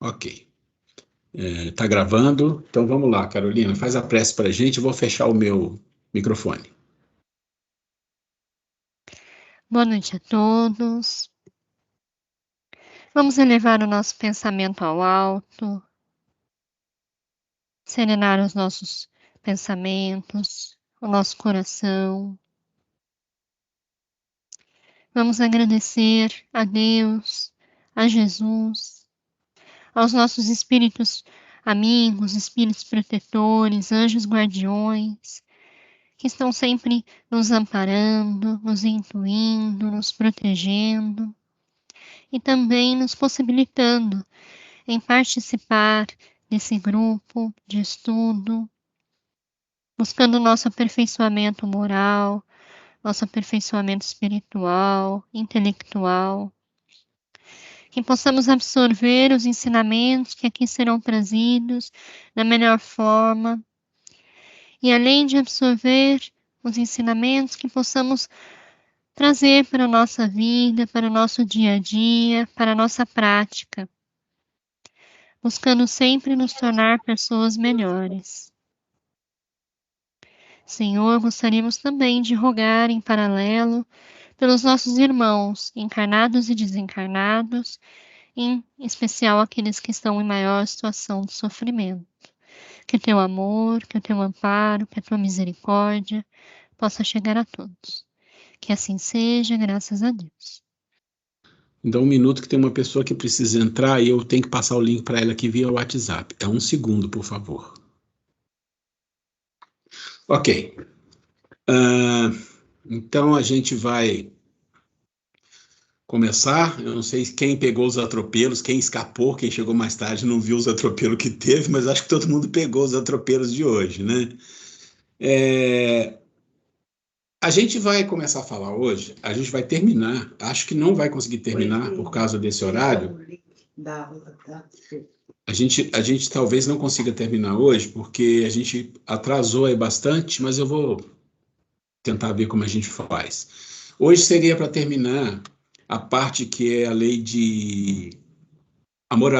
Ok. Tá gravando. Então vamos lá, Carolina. Faz a prece para a gente. Eu vou fechar o meu microfone. Boa noite a todos. Vamos elevar o nosso pensamento ao alto, serenar os nossos pensamentos, o nosso coração. Vamos agradecer a Deus, a Jesus, aos nossos espíritos amigos, espíritos protetores, anjos guardiões, que estão sempre nos amparando, nos intuindo, nos protegendo e também nos possibilitando em participar desse grupo de estudo, buscando nosso aperfeiçoamento moral, nosso aperfeiçoamento espiritual, intelectual, que possamos absorver os ensinamentos que aqui serão trazidos da melhor forma, e além de absorver os ensinamentos, que possamos trazer para a nossa vida, para o nosso dia a dia, para a nossa prática, buscando sempre nos tornar pessoas melhores. Senhor, gostaríamos também de rogar em paralelo pelos nossos irmãos, encarnados e desencarnados, em especial aqueles que estão em maior situação de sofrimento. Que o teu amor, que o teu amparo, que a tua misericórdia possa chegar a todos. Que assim seja, graças a Deus. Dá um minuto que tem uma pessoa que precisa entrar e eu tenho que passar o link para ela aqui via WhatsApp. É 1 segundo, por favor. Ok. Então a gente vai começar. Eu não sei quem pegou os atropelos, quem escapou, quem chegou mais tarde não viu os atropelos que teve, mas acho que todo mundo pegou os atropelos de hoje, né? A gente vai começar a falar hoje, a gente vai terminar, acho que não vai conseguir terminar por causa desse horário. A gente talvez não consiga terminar hoje, porque a gente atrasou aí bastante, mas eu vou tentar ver como a gente faz. Hoje seria para terminar a parte que é a lei de amor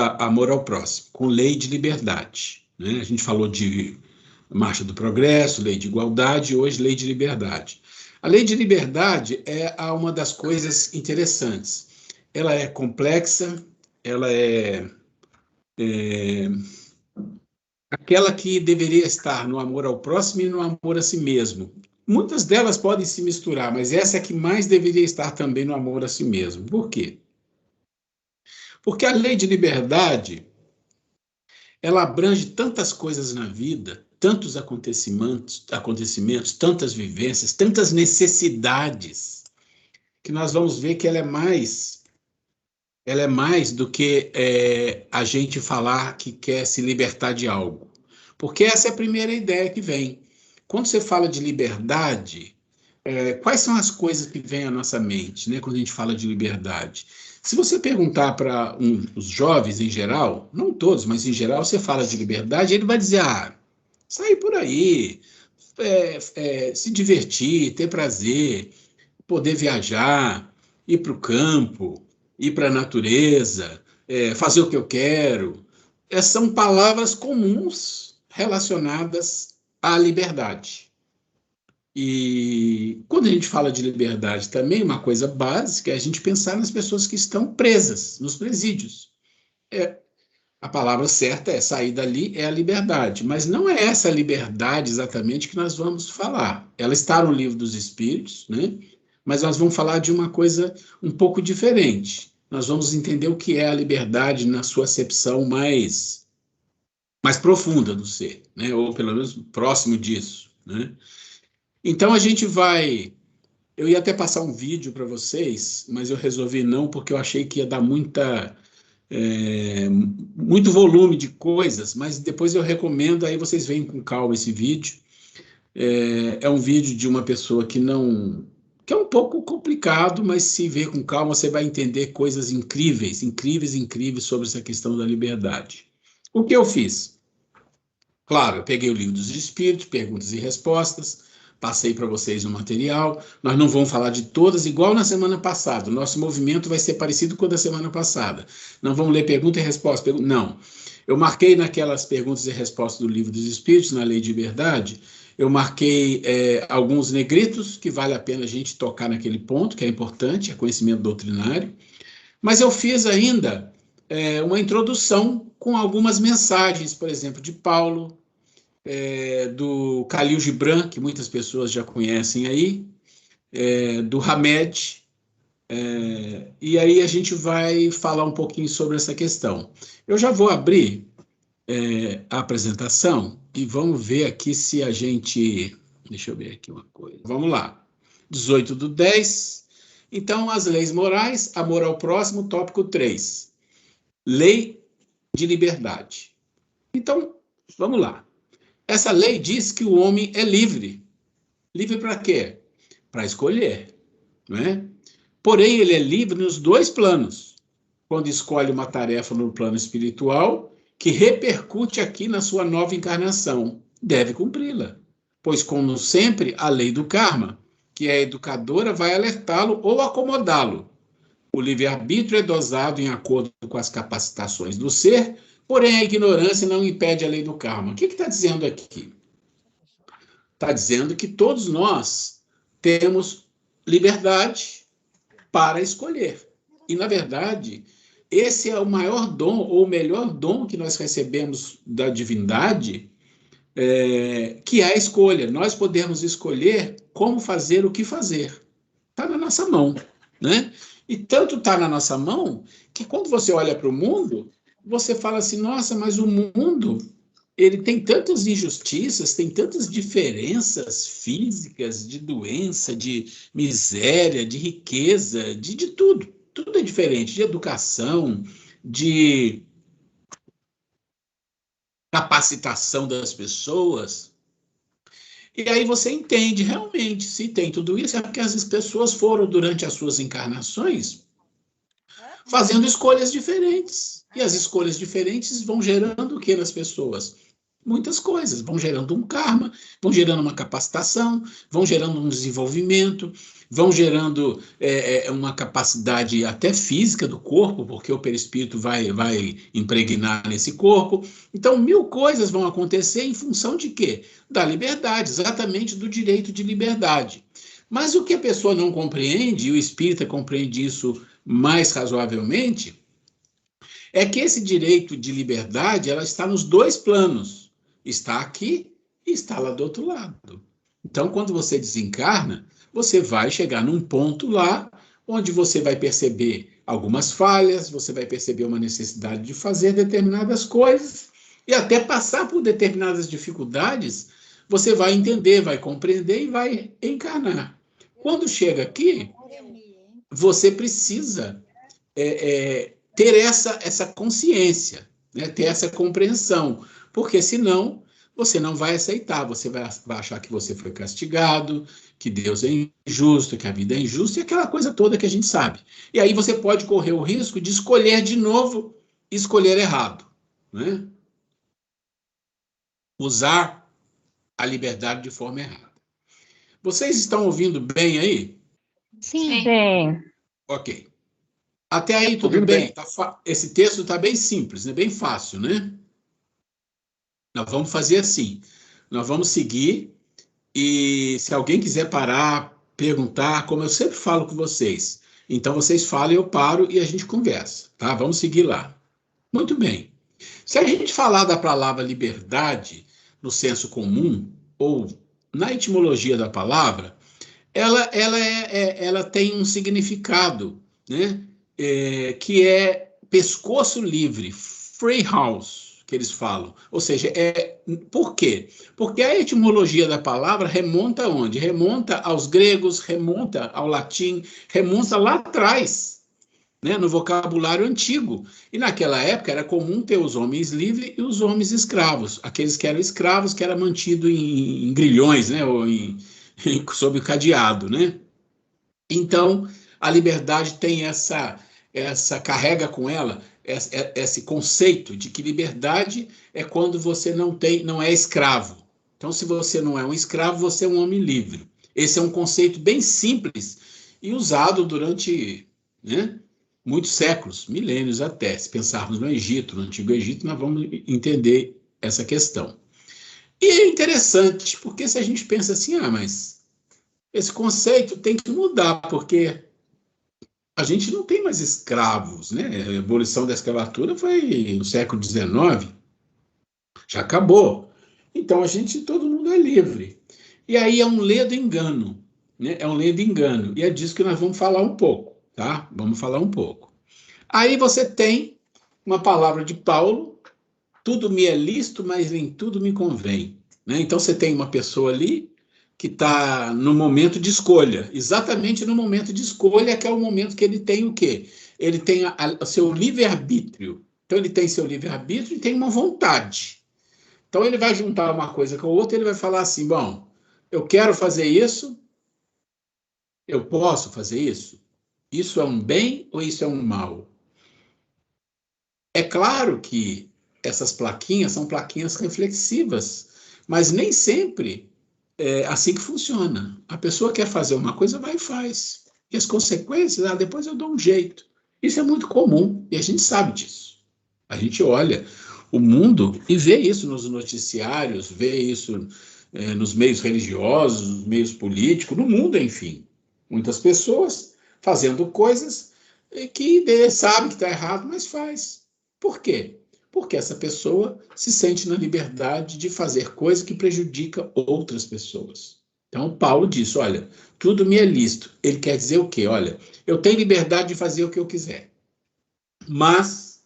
ao próximo, com lei de liberdade, né? A gente falou de marcha do progresso, lei de igualdade, e hoje lei de liberdade. A lei de liberdade é uma das coisas interessantes. Ela é complexa, ela é aquela que deveria estar no amor ao próximo e no amor a si mesmo. Muitas delas podem se misturar, mas essa é a que mais deveria estar também no amor a si mesmo. Por quê? Porque a lei de liberdade, ela abrange tantas coisas na vida, tantos acontecimentos, tantas vivências, tantas necessidades, que nós vamos ver que ela é mais do que a gente falar que quer se libertar de algo. Porque essa é a primeira ideia que vem. Quando você fala de liberdade, quais são as coisas que vêm à nossa mente, né, quando a gente fala de liberdade? Se você perguntar para os jovens em geral, não todos, mas em geral, você fala de liberdade, ele vai dizer, sair por aí, se divertir, ter prazer, poder viajar, ir para o campo, ir para a natureza, fazer o que eu quero. São palavras comuns relacionadas à liberdade. E quando a gente fala de liberdade também, uma coisa básica é a gente pensar nas pessoas que estão presas, nos presídios. A palavra certa é sair dali é a liberdade, mas não é essa liberdade exatamente que nós vamos falar. Ela está no livro dos Espíritos, né? Mas nós vamos falar de uma coisa um pouco diferente. Nós vamos entender o que é a liberdade na sua acepção mais profunda do ser, né? Ou pelo menos próximo disso, né? Então a gente vai. Eu ia até passar um vídeo para vocês, mas eu resolvi não, porque eu achei que ia dar muito volume de coisas, mas depois eu recomendo, aí vocês veem com calma esse vídeo. É um vídeo de uma pessoa que é um pouco complicado, mas se ver com calma, você vai entender coisas incríveis, incríveis, incríveis sobre essa questão da liberdade. O que eu fiz? Claro, eu peguei o livro dos Espíritos, perguntas e respostas, passei para vocês o material. Nós não vamos falar de todas igual na semana passada. O nosso movimento vai ser parecido com o da semana passada. Não vamos ler pergunta e resposta. Não. Eu marquei naquelas perguntas e respostas do Livro dos Espíritos, na Lei de Verdade, eu marquei alguns negritos, que vale a pena a gente tocar naquele ponto, que é importante, é conhecimento doutrinário. Mas eu fiz ainda uma introdução com algumas mensagens, por exemplo, de Paulo, do Khalil Gibran, que muitas pessoas já conhecem aí, do Hamed, e aí a gente vai falar um pouquinho sobre essa questão. Eu já vou abrir a apresentação e vamos ver aqui se a gente... Deixa eu ver aqui uma coisa. Vamos lá. 18/10. Então, as leis morais, amor ao próximo, tópico 3. Lei de liberdade. Então, vamos lá. Essa lei diz que o homem é livre. Livre para quê? Para escolher, não é? Porém, ele é livre nos dois planos. Quando escolhe uma tarefa no plano espiritual, que repercute aqui na sua nova encarnação, deve cumpri-la. Pois, como sempre, a lei do karma, que é a educadora, vai alertá-lo ou acomodá-lo. O livre-arbítrio é dosado em acordo com as capacitações do ser, porém a ignorância não impede a lei do karma. O que está dizendo aqui? Está dizendo que todos nós temos liberdade para escolher. E, na verdade, esse é o maior dom, ou o melhor dom que nós recebemos da divindade, que é a escolha. Nós podemos escolher como fazer o que fazer. Está na nossa mão, né? E tanto está na nossa mão que quando você olha para o mundo, você fala assim, nossa, mas o mundo, ele tem tantas injustiças, tem tantas diferenças físicas, de doença, de miséria, de riqueza, de tudo. Tudo é diferente, de educação, de capacitação das pessoas. E aí você entende, realmente, se tem tudo isso, é porque as pessoas foram, durante as suas encarnações, fazendo escolhas diferentes. E as escolhas diferentes vão gerando o que nas pessoas? Muitas coisas. Vão gerando um karma, vão gerando uma capacitação, vão gerando um desenvolvimento, vão gerando uma capacidade até física do corpo, porque o perispírito vai impregnar nesse corpo. Então, 1000 coisas vão acontecer em função de quê? Da liberdade, exatamente do direito de liberdade. Mas o que a pessoa não compreende, e o espírita compreende isso mais razoavelmente, é que esse direito de liberdade, ela está nos dois planos. Está aqui e está lá do outro lado. Então, quando você desencarna, você vai chegar num ponto lá, onde você vai perceber algumas falhas, você vai perceber uma necessidade de fazer determinadas coisas, e até passar por determinadas dificuldades, você vai entender, vai compreender e vai encarnar. Quando chega aqui, você precisa ter essa consciência, né? Ter essa compreensão, porque senão você não vai aceitar, você vai achar que você foi castigado, que Deus é injusto, que a vida é injusta, e aquela coisa toda que a gente sabe. E aí você pode correr o risco de escolher de novo e escolher errado, né? Usar a liberdade de forma errada. Vocês estão ouvindo bem aí? Sim. Sim. Ok. Até aí tudo Ouvindo bem? bem. Esse texto está bem simples, né? Bem fácil, né? Nós vamos fazer assim. Nós vamos seguir e se alguém quiser parar, perguntar, como eu sempre falo com vocês, então vocês falam, eu paro e a gente conversa, tá? Vamos seguir lá. Muito bem. Se a gente falar da palavra liberdade no senso comum, ou na etimologia da palavra, ela tem um significado, né? Que é pescoço livre, free house, que eles falam. Ou seja, por quê? Porque a etimologia da palavra remonta aonde? Remonta aos gregos, remonta ao latim, remonta lá atrás, né? No vocabulário antigo. E naquela época era comum ter os homens livres e os homens escravos. Aqueles que eram escravos, que eram mantidos em grilhões, né? Ou sob o cadeado, né? Então, a liberdade tem carrega com ela esse conceito de que liberdade é quando você não é escravo, Então, se você não é um escravo, você é um homem livre. Esse é um conceito bem simples e usado durante, né, muitos séculos, milênios até. Se pensarmos no Egito, no Antigo Egito, nós vamos entender essa questão. E é interessante, porque se a gente pensa assim, mas esse conceito tem que mudar, porque a gente não tem mais escravos, né? A abolição da escravatura foi no século XIX, já acabou. Então todo mundo é livre. E aí é um ledo engano, né? É um ledo engano. E é disso que nós vamos falar um pouco, tá? Vamos falar um pouco. Aí você tem uma palavra de Paulo: tudo me é lícito, mas nem tudo me convém. Né? Então você tem uma pessoa ali que está no momento de escolha, exatamente no momento de escolha, que é o momento que ele tem o quê? Ele tem o seu livre-arbítrio. Então ele tem seu livre-arbítrio e tem uma vontade. Então ele vai juntar uma coisa com a outra e ele vai falar assim, bom, eu quero fazer isso, eu posso fazer isso? Isso é um bem ou isso é um mal? É claro que essas plaquinhas são plaquinhas reflexivas, mas nem sempre é assim que funciona. A pessoa quer fazer uma coisa, vai e faz. E as consequências, depois eu dou um jeito. Isso é muito comum e a gente sabe disso. A gente olha o mundo e vê isso nos noticiários, vê isso nos meios religiosos, nos meios políticos, no mundo, enfim. Muitas pessoas fazendo coisas que sabe que está errado, mas faz. Por quê? Porque essa pessoa se sente na liberdade de fazer coisa que prejudica outras pessoas. Então, Paulo disse, olha, tudo me é lícito. Ele quer dizer o quê? Olha, eu tenho liberdade de fazer o que eu quiser, mas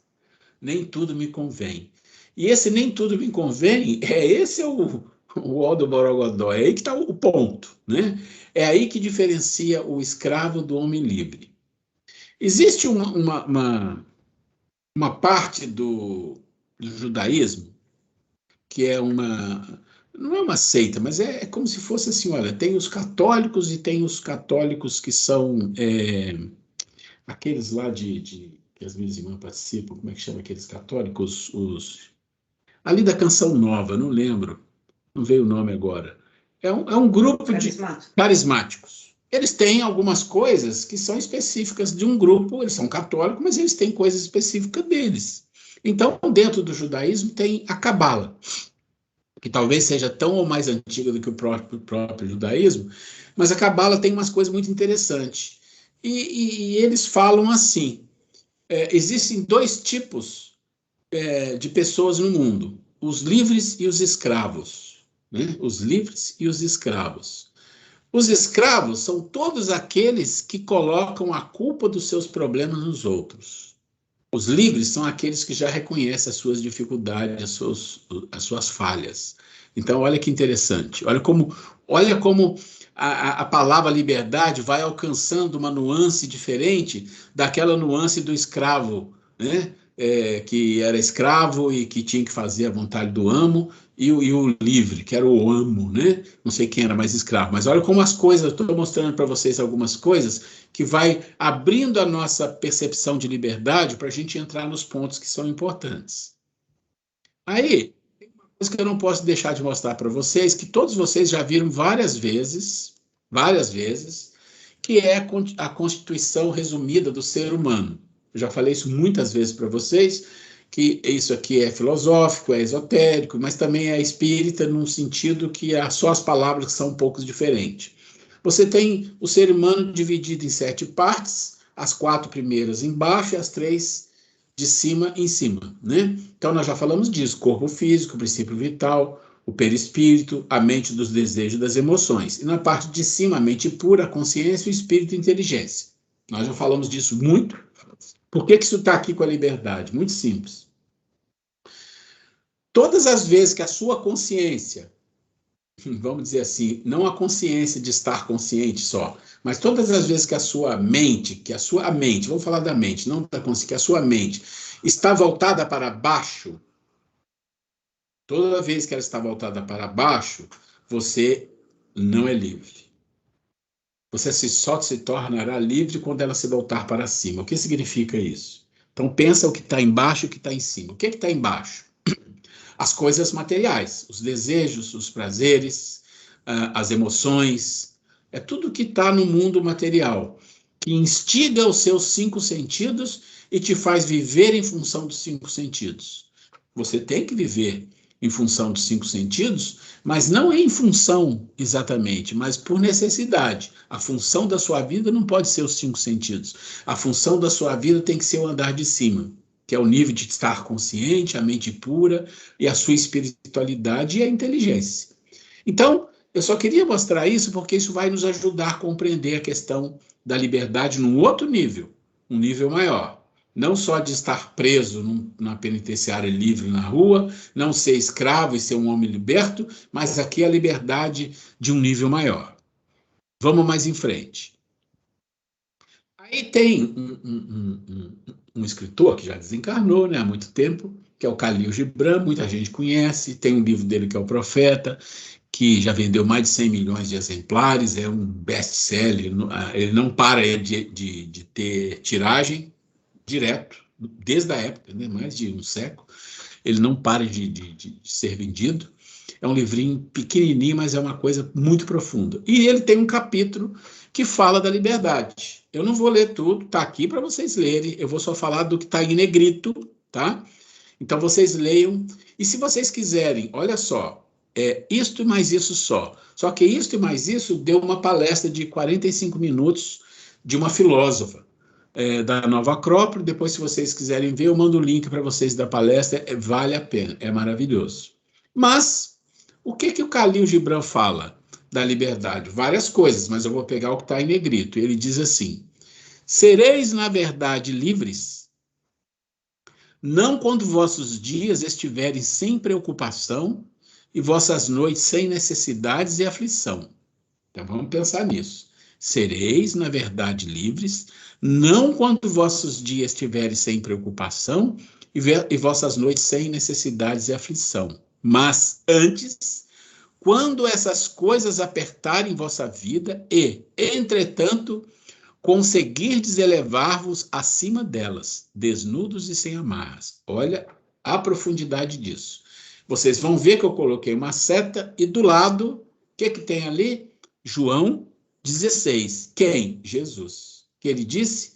nem tudo me convém. E esse nem tudo me convém, esse é o ó do Borogodó, é aí que está o ponto, né? É aí que diferencia o escravo do homem livre. Existe uma parte do judaísmo que é não é uma seita, mas é como se fosse assim, olha, tem os católicos e tem os católicos que são aqueles lá que as minhas irmãs participam, como é que chama aqueles católicos? Ali da Canção Nova, não lembro, não veio o nome agora. É um grupo de carismáticos. Eles têm algumas coisas que são específicas de um grupo, eles são católicos, mas eles têm coisas específicas deles. Então, dentro do judaísmo tem a Cabala, que talvez seja tão ou mais antiga do que o próprio judaísmo, mas a Cabala tem umas coisas muito interessantes. E eles falam assim, existem dois tipos de pessoas no mundo, os livres e os escravos. Né? Os livres e os escravos. Os escravos são todos aqueles que colocam a culpa dos seus problemas nos outros. Os livres são aqueles que já reconhecem as suas dificuldades, as suas falhas. Então, olha que interessante. Olha como a palavra liberdade vai alcançando uma nuance diferente daquela nuance do escravo, né? Que era escravo e que tinha que fazer a vontade do amo, e o livre, que era o amo, né? Não sei quem era mais escravo, mas olha como as coisas, estou mostrando para vocês algumas coisas que vai abrindo a nossa percepção de liberdade para a gente entrar nos pontos que são importantes. Aí, tem uma coisa que eu não posso deixar de mostrar para vocês, que todos vocês já viram várias vezes, que é a constituição resumida do ser humano. Eu já falei isso muitas vezes para vocês, que isso aqui é filosófico, é esotérico, mas também é espírita, no sentido que só as palavras que são um pouco diferentes. Você tem o ser humano dividido em 7 partes, as 4 primeiras embaixo e as 3 de cima em cima, né? Então nós já falamos disso: corpo físico, princípio vital, o perispírito, a mente dos desejos e das emoções. E na parte de cima, a mente pura, a consciência, o espírito e a inteligência. Nós já falamos disso muito. Por que isso está aqui com a liberdade? Muito simples. Todas as vezes que a sua consciência, vamos dizer assim, não a consciência de estar consciente só, mas todas as vezes que a sua mente, vamos falar da mente, não da consciência, que a sua mente está voltada para baixo, toda vez que ela está voltada para baixo, você não é livre. Você só se tornará livre quando ela se voltar para cima. O que significa isso? Então pensa o que está embaixo e o que está em cima. O que está embaixo? as coisas materiais, os desejos, os prazeres, as emoções, é tudo que está no mundo material, que instiga os seus 5 sentidos e te faz viver em função dos 5 sentidos. Você tem que viver em função dos 5 sentidos, mas não em função exatamente, mas por necessidade. A função da sua vida não pode ser os 5 sentidos. A função da sua vida tem que ser o andar de cima, que é o nível de estar consciente, a mente pura e a sua espiritualidade e a inteligência. Então, eu só queria mostrar isso porque isso vai nos ajudar a compreender a questão da liberdade num outro nível, um nível maior. Não só de estar preso na penitenciária livre na rua, não ser escravo e ser um homem liberto, mas aqui a liberdade de um nível maior. Vamos mais em frente. Aí tem um escritor que já desencarnou, né, há muito tempo, que é o Khalil Gibran, muita gente conhece, tem um livro dele que é O Profeta, que já vendeu mais de 100 milhões de exemplares, é um best-seller, ele não para de ter tiragem direto, desde a época, né, mais de um século, ele não para de ser vendido. É um livrinho pequenininho, mas é uma coisa muito profunda. E ele tem um capítulo que fala da liberdade. Eu não vou ler tudo, tá aqui para vocês lerem, eu vou só falar do que está em negrito, tá? Então vocês leiam, e se vocês quiserem, olha só, isto e mais isso só. Só que isto e mais isso deu uma palestra de 45 minutos de uma filósofa da Nova Acrópole. Depois, se vocês quiserem ver, eu mando o link para vocês da palestra, vale a pena, é maravilhoso. Mas, o que o Khalil Gibran fala da liberdade? Várias coisas, mas eu vou pegar o que está em negrito. Ele diz assim: sereis, na verdade, livres, não quando vossos dias estiverem sem preocupação e vossas noites sem necessidades e aflição. Então vamos pensar nisso. Sereis, na verdade, livres, não quando vossos dias estiverem sem preocupação e vossas noites sem necessidades e aflição, mas antes, quando essas coisas apertarem vossa vida e, entretanto, conseguirdes elevar-vos acima delas, desnudos e sem amarras. Olha a profundidade disso. Vocês vão ver que eu coloquei uma seta e do lado, o que tem ali? João 16. Quem? Jesus. Que ele disse: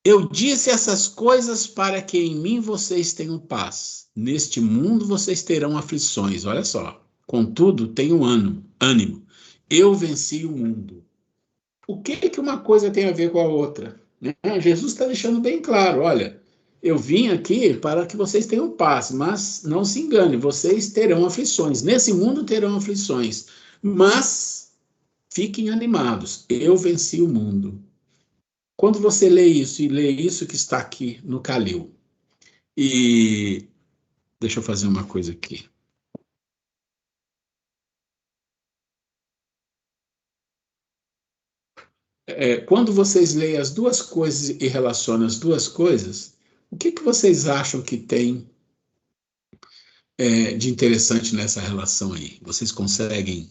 eu disse essas coisas para que em mim vocês tenham paz. Neste mundo vocês terão aflições. Olha só. Contudo, tenham ânimo. Eu venci o mundo. O que uma coisa tem a ver com a outra? Jesus está deixando bem claro, olha, eu vim aqui para que vocês tenham paz, mas não se engane, vocês terão aflições. Nesse mundo terão aflições, mas fiquem animados, eu venci o mundo. Quando você lê isso e lê isso que está aqui no Khalil, e deixa eu fazer uma coisa aqui. Quando vocês leem as duas coisas e relacionam as duas coisas, o que vocês acham que tem de interessante nessa relação aí? Vocês conseguem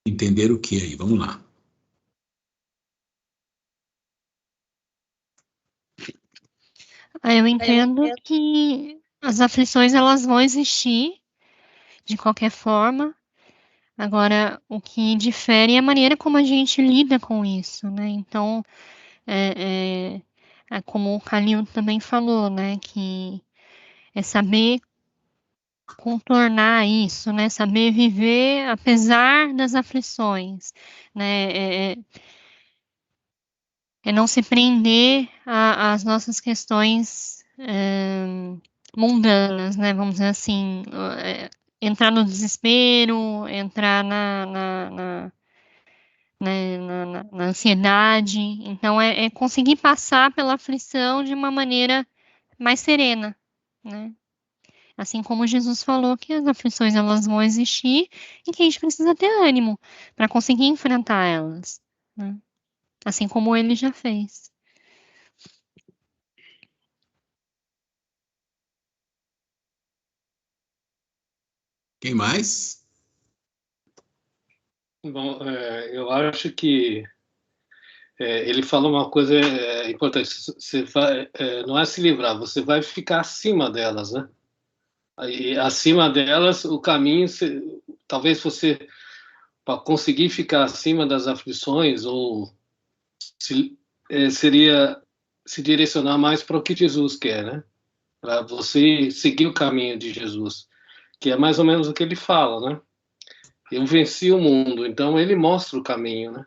entender o que aí? Vamos lá. Eu entendo que as aflições elas vão existir de qualquer forma. Agora, o que difere é a maneira como a gente lida com isso, né? Então, como o Khalil também falou, né? Que é saber contornar isso, né? Saber viver apesar das aflições, né? É não se prender às nossas questões mundanas, né? Vamos dizer assim, entrar no desespero, entrar na ansiedade. Então, é conseguir passar pela aflição de uma maneira mais serena, né? Assim como Jesus falou que as aflições elas vão existir e que a gente precisa ter ânimo para conseguir enfrentar elas, né? Assim como ele já fez. Quem mais? Bom, eu acho que ele falou uma coisa importante. Você vai, não é se livrar, você vai ficar acima delas, né? Aí, acima delas, o caminho, talvez você, para conseguir ficar acima das aflições, ou seria se direcionar mais para o que Jesus quer, né? Para você seguir o caminho de Jesus, que é mais ou menos o que ele fala, né? Eu venci o mundo, então ele mostra o caminho, né?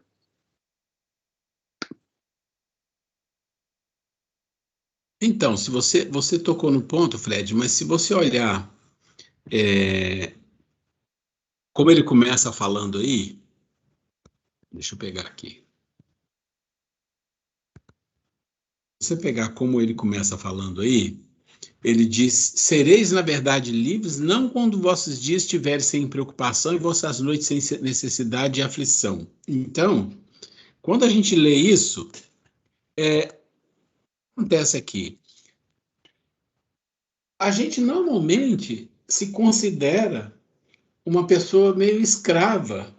Então, se você tocou no ponto, Fred, mas se você olhar como ele começa falando aí, deixa eu pegar aqui. Se você pegar como ele começa falando aí, ele diz: sereis na verdade livres, não quando vossos dias estiverem sem preocupação e vossas noites sem necessidade e aflição. Então, quando a gente lê isso, acontece aqui. A gente normalmente se considera uma pessoa meio escrava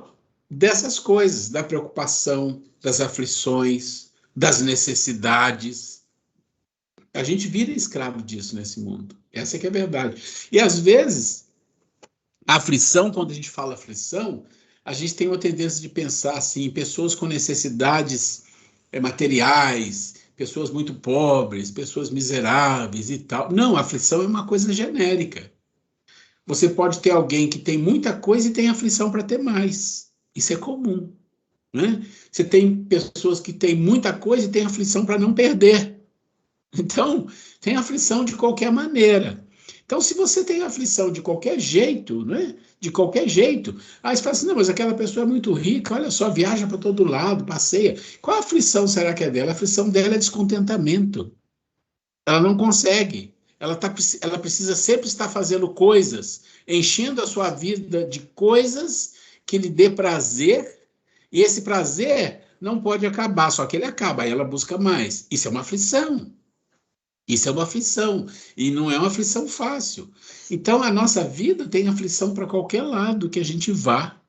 dessas coisas, da preocupação, das aflições, das necessidades. A gente vira escravo disso nesse mundo. Essa é que é a verdade. E às vezes, a aflição, quando a gente fala aflição, a gente tem uma tendência de pensar assim, pessoas com necessidades materiais, pessoas muito pobres, pessoas miseráveis e tal. Não, a aflição é uma coisa genérica. Você pode ter alguém que tem muita coisa e tem aflição para ter mais. Isso é comum, né? Você tem pessoas que têm muita coisa e têm aflição para não perder. Então, tem aflição de qualquer maneira. Então, se você tem aflição de qualquer jeito, né? De qualquer jeito, aí você fala assim, não, mas aquela pessoa é muito rica, olha só, viaja para todo lado, passeia. Qual aflição será que é dela? A aflição dela é descontentamento. Ela não consegue. Ela precisa sempre estar fazendo coisas, enchendo a sua vida de coisas que lhe dê prazer, e esse prazer não pode acabar, só que ele acaba, aí ela busca mais. Isso é uma aflição. Isso é uma aflição, e não é uma aflição fácil. Então, a nossa vida tem aflição para qualquer lado que a gente vá,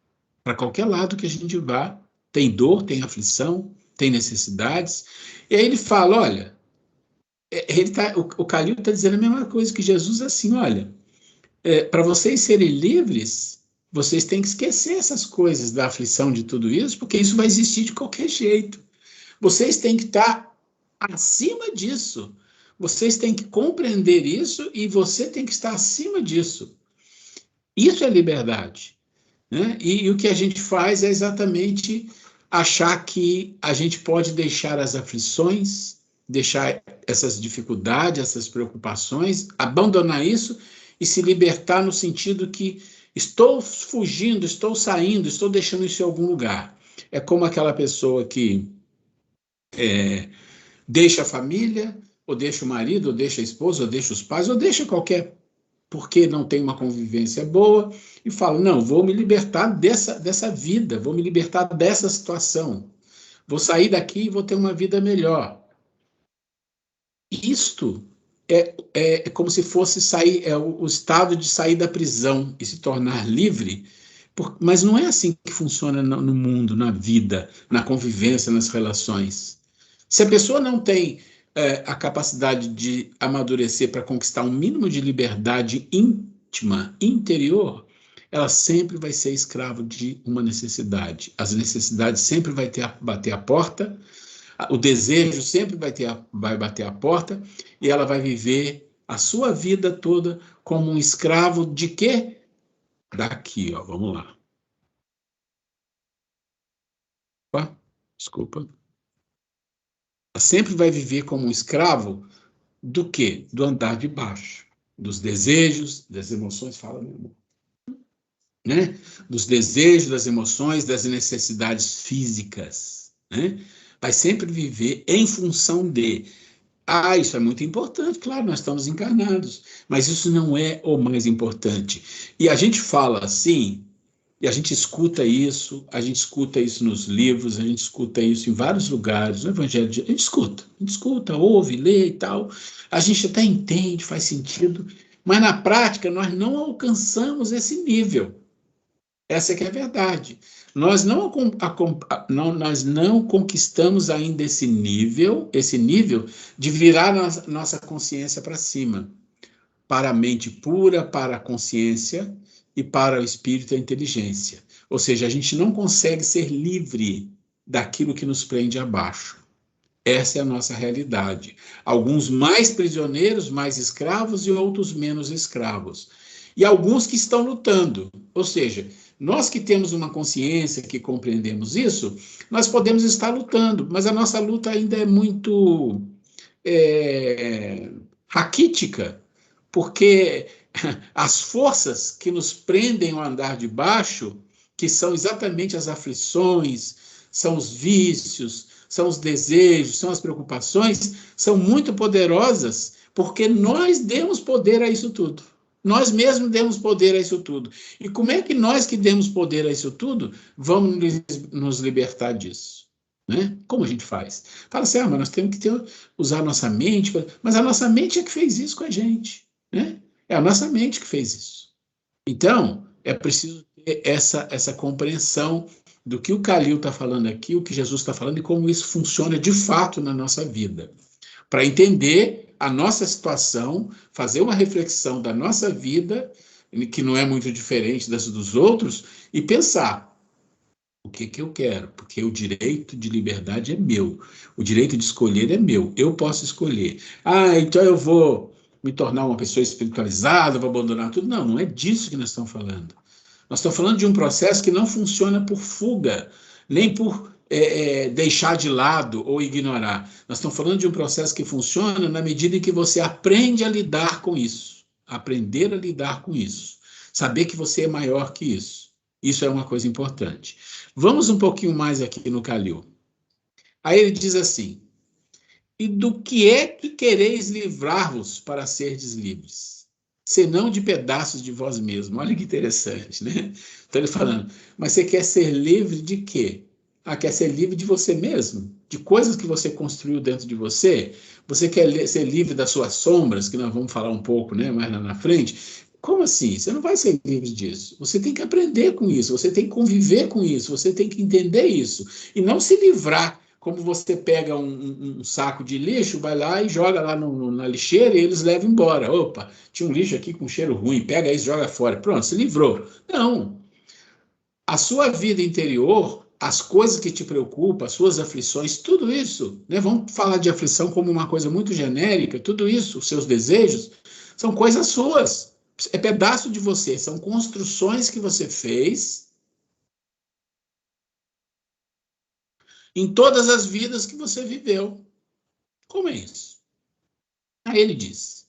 para qualquer lado que a gente vá. Tem dor, tem aflição, tem necessidades. E aí ele fala, olha, o Calil está dizendo a mesma coisa que Jesus, assim, olha, para vocês serem livres, vocês têm que esquecer essas coisas da aflição de tudo isso, porque isso vai existir de qualquer jeito. Vocês têm que estar acima disso. Vocês têm que compreender isso e você tem que estar acima disso. Isso é liberdade, né? E o que a gente faz é exatamente achar que a gente pode deixar as aflições, deixar essas dificuldades, essas preocupações, abandonar isso e se libertar no sentido que estou fugindo, estou saindo, estou deixando isso em algum lugar. É como aquela pessoa que deixa a família, ou deixa o marido, ou deixa a esposa, ou deixa os pais, ou deixa qualquer, porque não tem uma convivência boa, e fala, não, vou me libertar dessa vida, vou me libertar dessa situação, vou sair daqui e vou ter uma vida melhor. Isto é como se fosse sair, o estado de sair da prisão e se tornar livre, mas não é assim que funciona no mundo, na vida, na convivência, nas relações. Se a pessoa não tem a capacidade de amadurecer para conquistar um mínimo de liberdade íntima, interior, ela sempre vai ser escravo de uma necessidade. As necessidades sempre vai bater a porta, o desejo sempre vai bater a porta, e ela vai viver a sua vida toda como um escravo de quê? Daqui, ó, vamos lá. Opa, desculpa. Ela sempre vai viver como um escravo do quê? Do andar de baixo, dos desejos, das emoções, fala meu irmão, né? Dos desejos, das emoções, das necessidades físicas, né? Vai sempre viver em função de. Ah, isso é muito importante, claro, nós estamos encarnados, mas isso não é o mais importante. E a gente fala assim, e a gente escuta isso nos livros, a gente escuta isso em vários lugares, no Evangelho, a gente escuta, ouve, lê e tal, a gente até entende, faz sentido, mas na prática nós não alcançamos esse nível. Essa é que é a verdade. Nós não conquistamos ainda esse nível de virar nossa consciência para cima. para a mente pura, para a consciência e para o espírito e a inteligência. Ou seja, a gente não consegue ser livre daquilo que nos prende abaixo. Essa é a nossa realidade. Alguns mais prisioneiros, mais escravos, e outros menos escravos. E alguns que estão lutando. Ou seja, nós que temos uma consciência, que compreendemos isso, nós podemos estar lutando, mas a nossa luta ainda é muito raquítica, porque as forças que nos prendem ao andar de baixo, que são exatamente as aflições, são os vícios, são os desejos, são as preocupações, são muito poderosas, porque nós demos poder a isso tudo. Nós mesmos demos poder a isso tudo. E como é que nós que demos poder a isso tudo vamos nos libertar disso? Né? Como a gente faz? Fala assim, mas nós temos que usar a nossa mente, mas a nossa mente é que fez isso com a gente. Né? É a nossa mente que fez isso. Então, é preciso ter essa compreensão do que o Khalil está falando aqui, o que Jesus está falando e como isso funciona de fato na nossa vida. Para entender a nossa situação, fazer uma reflexão da nossa vida, que não é muito diferente das dos outros, e pensar o que eu quero, porque o direito de liberdade é meu, o direito de escolher é meu, eu posso escolher. Então eu vou me tornar uma pessoa espiritualizada, vou abandonar tudo. Não, não é disso que nós estamos falando. Nós estamos falando de um processo que não funciona por fuga, nem por deixar de lado ou ignorar. Nós estamos falando de um processo que funciona na medida em que você aprende a lidar com isso, aprender a lidar com isso, saber que você é maior que isso. Isso é uma coisa importante. Vamos um pouquinho mais aqui no Khalil. Aí ele diz assim, e do que é que quereis livrar-vos para serdes livres? Senão de pedaços de vós mesmos. Olha que interessante, né? Então ele falando, mas você quer ser livre de quê? Quer ser livre de você mesmo? De coisas que você construiu dentro de você? Você quer ser livre das suas sombras, que nós vamos falar um pouco, né, mais lá na frente? Como assim? Você não vai ser livre disso. Você tem que aprender com isso, você tem que conviver com isso, você tem que entender isso. E não se livrar, como você pega um saco de lixo, vai lá e joga lá na lixeira e eles levam embora. Opa, tinha um lixo aqui com cheiro ruim, pega isso, joga fora. Pronto, se livrou. Não. A sua vida interior, as coisas que te preocupam, as suas aflições, tudo isso, né? Vamos falar de aflição como uma coisa muito genérica, tudo isso, os seus desejos, são coisas suas. É pedaço de você, são construções que você fez em todas as vidas que você viveu. Como é isso? Aí ele diz,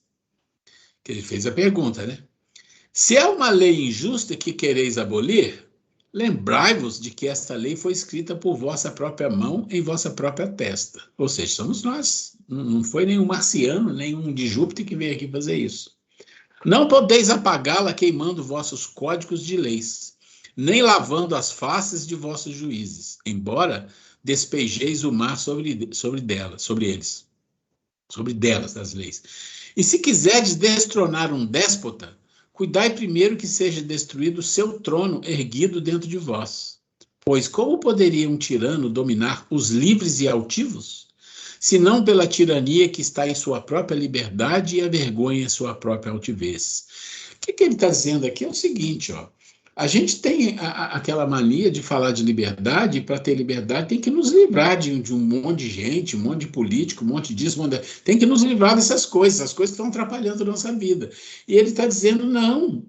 que ele fez a pergunta, né? Se é uma lei injusta que quereis abolir, lembrai-vos de que esta lei foi escrita por vossa própria mão em vossa própria testa. Ou seja, somos nós. Não foi nenhum marciano, nenhum de Júpiter que veio aqui fazer isso. Não podeis apagá-la queimando vossos códigos de leis, nem lavando as faces de vossos juízes, embora despejeis o mar sobre delas, das leis. E se quiserdes destronar um déspota, cuidai primeiro que seja destruído o seu trono erguido dentro de vós. Pois como poderia um tirano dominar os livres e altivos? Senão pela tirania que está em sua própria liberdade e a vergonha em sua própria altivez. O que ele está dizendo aqui é o seguinte, ó. A gente tem aquela mania de falar de liberdade, e para ter liberdade tem que nos livrar de um monte de gente, um monte de político, um monte disso, tem que nos livrar dessas coisas, as coisas que estão atrapalhando a nossa vida. E ele está dizendo, não,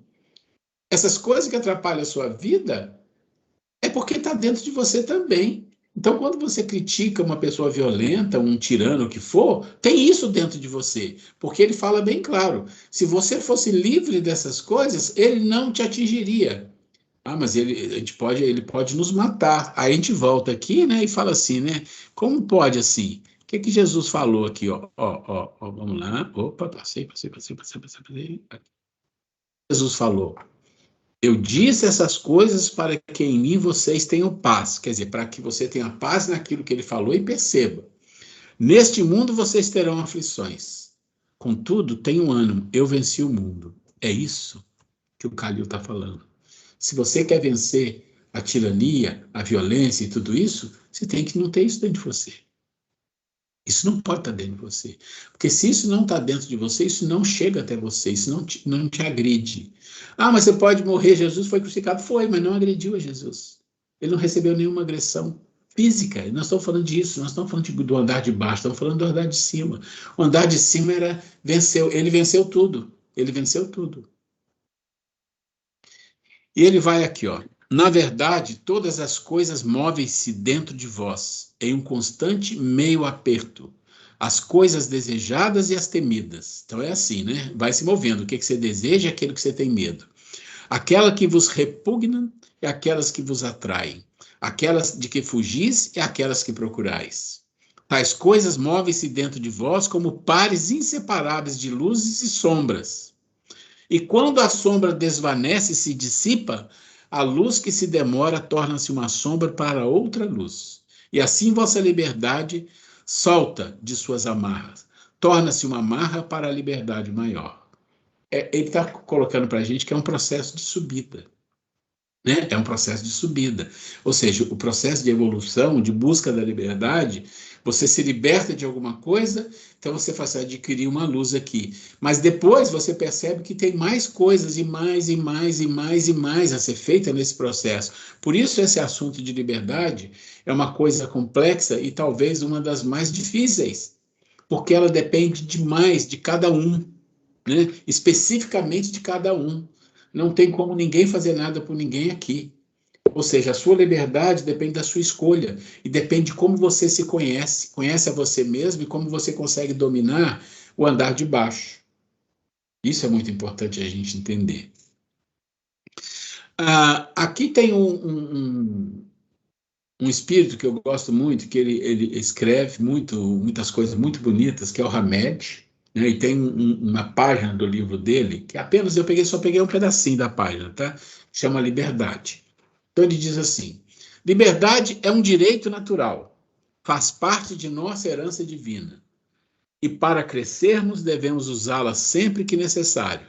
essas coisas que atrapalham a sua vida é porque está dentro de você também. Então, quando você critica uma pessoa violenta, um tirano, o que for, tem isso dentro de você. Porque ele fala bem claro, se você fosse livre dessas coisas, ele não te atingiria. Mas ele pode nos matar. Aí a gente volta aqui, né, e fala assim, né? Como pode assim? O que Jesus falou aqui, ó? Vamos lá. Opa, passei. Jesus falou, eu disse essas coisas para que em mim vocês tenham paz. Quer dizer, para que você tenha paz naquilo que ele falou e perceba. Neste mundo vocês terão aflições. Contudo, tenham ânimo, eu venci o mundo. É isso que o Khalil está falando. Se você quer vencer a tirania, a violência e tudo isso, você tem que não ter isso dentro de você. Isso não pode estar dentro de você. Porque se isso não está dentro de você, isso não chega até você, isso não te agride. Ah, mas você pode morrer, Jesus foi crucificado. Foi, mas não agrediu a Jesus. Ele não recebeu nenhuma agressão física. Nós estamos falando disso, nós estamos falando do andar de baixo, estamos falando do andar de cima. O andar de cima ele venceu tudo. Ele venceu tudo. E ele vai aqui, ó. Na verdade, todas as coisas movem-se dentro de vós, em um constante meio aperto. As coisas desejadas e as temidas. Então é assim, né? Vai se movendo. O que você deseja e aquilo que você tem medo. Aquela que vos repugna e aquelas que vos atraem. Aquelas de que fugis e aquelas que procurais. Tais coisas movem-se dentro de vós como pares inseparáveis de luzes e sombras. E quando a sombra desvanece e se dissipa, a luz que se demora torna-se uma sombra para outra luz. E assim vossa liberdade solta de suas amarras, torna-se uma amarra para a liberdade maior. Ele está colocando para a gente que é um processo de subida. Né? É um processo de subida. Ou seja, o processo de evolução, de busca da liberdade, você se liberta de alguma coisa, então você faz adquirir uma luz aqui. Mas depois você percebe que tem mais coisas, e mais, e mais, e mais, e mais a ser feita nesse processo. Por isso esse assunto de liberdade é uma coisa complexa e talvez uma das mais difíceis, porque ela depende demais de cada um, né? Especificamente de cada um. Não tem como ninguém fazer nada por ninguém aqui. Ou seja, a sua liberdade depende da sua escolha e depende de como você se conhece, conhece a você mesmo e como você consegue dominar o andar de baixo. Isso é muito importante a gente entender. Aqui tem um espírito que eu gosto muito, que ele escreve muitas coisas muito bonitas, que é o Hamed, né? E tem uma página do livro dele, que apenas só peguei um pedacinho da página, tá? Chama Liberdade. Então ele diz assim: liberdade é um direito natural, faz parte de nossa herança divina, e para crescermos devemos usá-la sempre que necessário.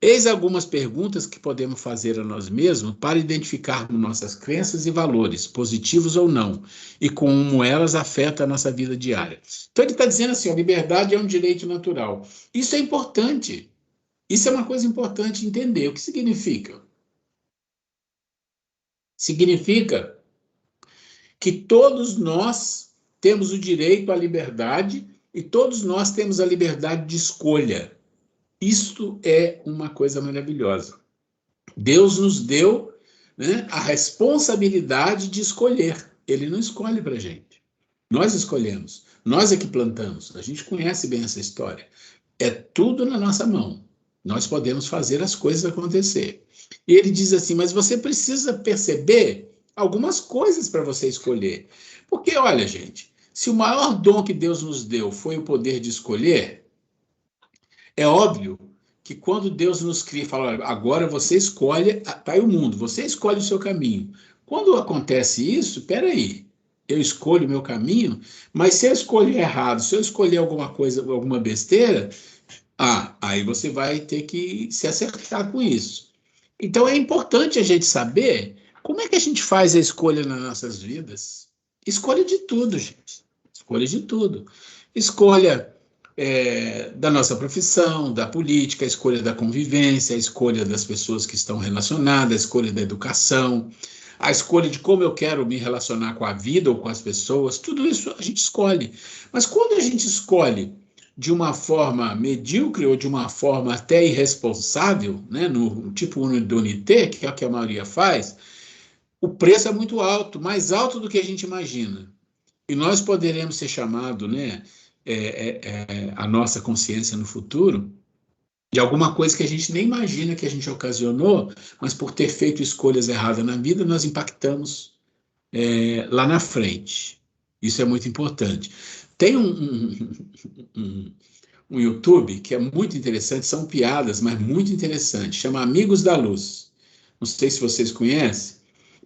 Eis algumas perguntas que podemos fazer a nós mesmos para identificarmos nossas crenças e valores, positivos ou não, e como elas afetam a nossa vida diária. Então ele está dizendo assim, a liberdade é um direito natural. Isso é importante. Isso é uma coisa importante entender. O que significa? Significa que todos nós temos o direito à liberdade e todos nós temos a liberdade de escolha. Isto é uma coisa maravilhosa. Deus nos deu, né, a responsabilidade de escolher. Ele não escolhe para a gente. Nós escolhemos. Nós é que plantamos. A gente conhece bem essa história. É tudo na nossa mão. Nós podemos fazer as coisas acontecer. E ele diz assim, mas você precisa perceber algumas coisas para você escolher. Porque, olha, gente, se o maior dom que Deus nos deu foi o poder de escolher, é óbvio que quando Deus nos cria e fala, olha, agora você escolhe, tá aí o mundo, você escolhe o seu caminho. Quando acontece isso, peraí, eu escolho o meu caminho, mas se eu escolher errado, se eu escolher alguma coisa, alguma besteira, aí você vai ter que se acertar com isso. Então é importante a gente saber como é que a gente faz a escolha nas nossas vidas. Escolha de tudo, gente. Escolha de tudo. Escolha da nossa profissão, da política, a escolha da convivência, a escolha das pessoas que estão relacionadas, a escolha da educação, a escolha de como eu quero me relacionar com a vida ou com as pessoas, tudo isso a gente escolhe. Mas quando a gente escolhe de uma forma medíocre ou de uma forma até irresponsável, né, no tipo unité, que é o que a maioria faz, o preço é muito alto, mais alto do que a gente imagina. E nós poderemos ser chamados, né, a nossa consciência no futuro, de alguma coisa que a gente nem imagina que a gente ocasionou, mas por ter feito escolhas erradas na vida, nós impactamos lá na frente. Isso é muito importante. Tem um YouTube que é muito interessante, são piadas, mas muito interessante, chama Amigos da Luz. Não sei se vocês conhecem,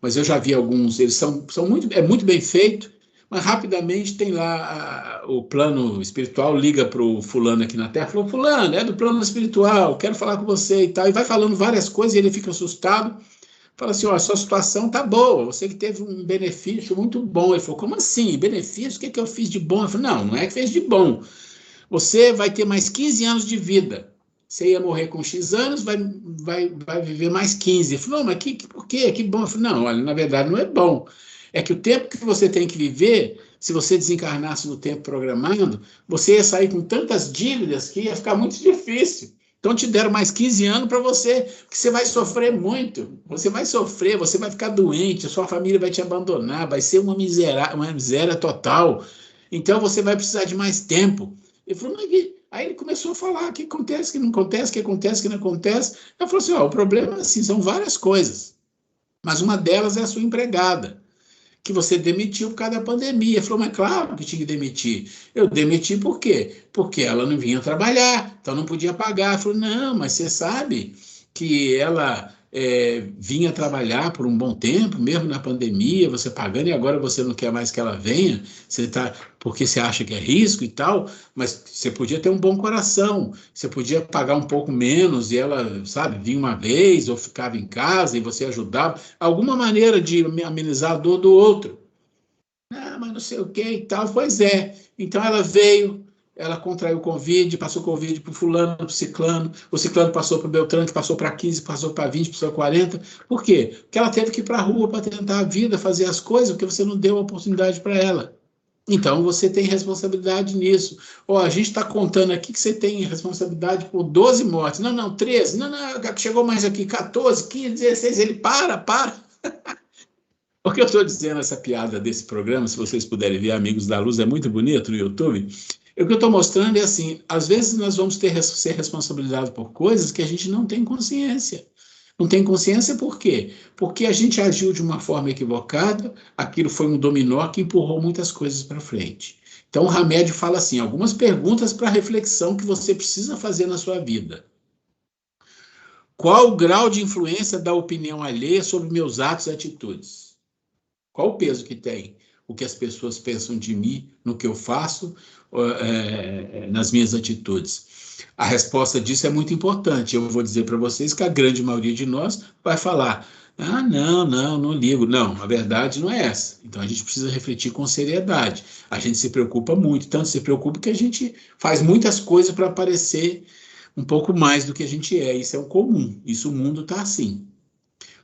mas eu já vi alguns, eles são muito bem feito, mas rapidamente tem lá o plano espiritual, liga para o fulano aqui na Terra, falou, fulano, é do plano espiritual, quero falar com você e tal, e vai falando várias coisas e ele fica assustado, Fala assim, ó, a sua situação tá boa, você que teve um benefício muito bom. Ele falou, como assim? Benefício? O que é que eu fiz de bom? Eu falei, não, não é que fez de bom. Você vai ter mais 15 anos de vida. Você ia morrer com X anos, vai viver mais 15. Ele falou, não, mas por quê? Que bom. Eu falei, não, olha, na verdade não é bom. É que o tempo que você tem que viver, se você desencarnasse no tempo programado, você ia sair com tantas dívidas que ia ficar muito difícil. Então te deram mais 15 anos para você, que você vai sofrer muito. Você vai sofrer, você vai ficar doente, a sua família vai te abandonar, vai ser uma miséria total. Então você vai precisar de mais tempo. Ele falou, mas aí ele começou a falar o que acontece, que não acontece, que acontece, que não acontece. Eu falei assim, ó, o problema assim, são várias coisas, mas uma delas é a sua empregada, que você demitiu por causa da pandemia. Ele falou, mas claro que tinha que demitir. Eu demiti por quê? Porque ela não vinha trabalhar, então não podia pagar. Eu falei, não, mas você sabe que ela vinha trabalhar por um bom tempo, mesmo na pandemia, você pagando, e agora você não quer mais que ela venha, você tá, porque você acha que é risco e tal, mas você podia ter um bom coração, você podia pagar um pouco menos e ela, sabe, vinha uma vez ou ficava em casa e você ajudava, alguma maneira de amenizar a dor do outro. Ah, mas não sei o que e tal. Pois é. Então ela veio, ela contraiu o Covid, passou o Covid para o fulano, para o ciclano passou para o Beltrano, que passou para 15, passou para 20, passou para 40. Por quê? Porque ela teve que ir para a rua para tentar a vida, fazer as coisas, porque você não deu a oportunidade para ela. Então você tem responsabilidade nisso. Ó, a gente está contando aqui que você tem responsabilidade por 12 mortes. Não, não, 13. Não, não, chegou mais aqui, 14, 15, 16. Ele para. Por que eu estou dizendo essa piada desse programa, se vocês puderem ver, Amigos da Luz, é muito bonito no YouTube. O que eu estou mostrando é assim, às vezes nós vamos ser responsabilizados por coisas que a gente não tem consciência. Não tem consciência por quê? Porque a gente agiu de uma forma equivocada, aquilo foi um dominó que empurrou muitas coisas para frente. Então o Hamed fala assim, algumas perguntas para reflexão que você precisa fazer na sua vida. Qual o grau de influência da opinião alheia sobre meus atos e atitudes? Qual o peso que tem o que as pessoas pensam de mim, no que eu faço, nas minhas atitudes? A resposta disso é muito importante. Eu vou dizer para vocês que a grande maioria de nós vai falar, ah, não ligo. Não, a verdade não é essa. Então a gente precisa refletir com seriedade. A gente se preocupa muito, tanto se preocupa que a gente faz muitas coisas para parecer um pouco mais do que a gente é. Isso é o comum, isso o mundo está assim.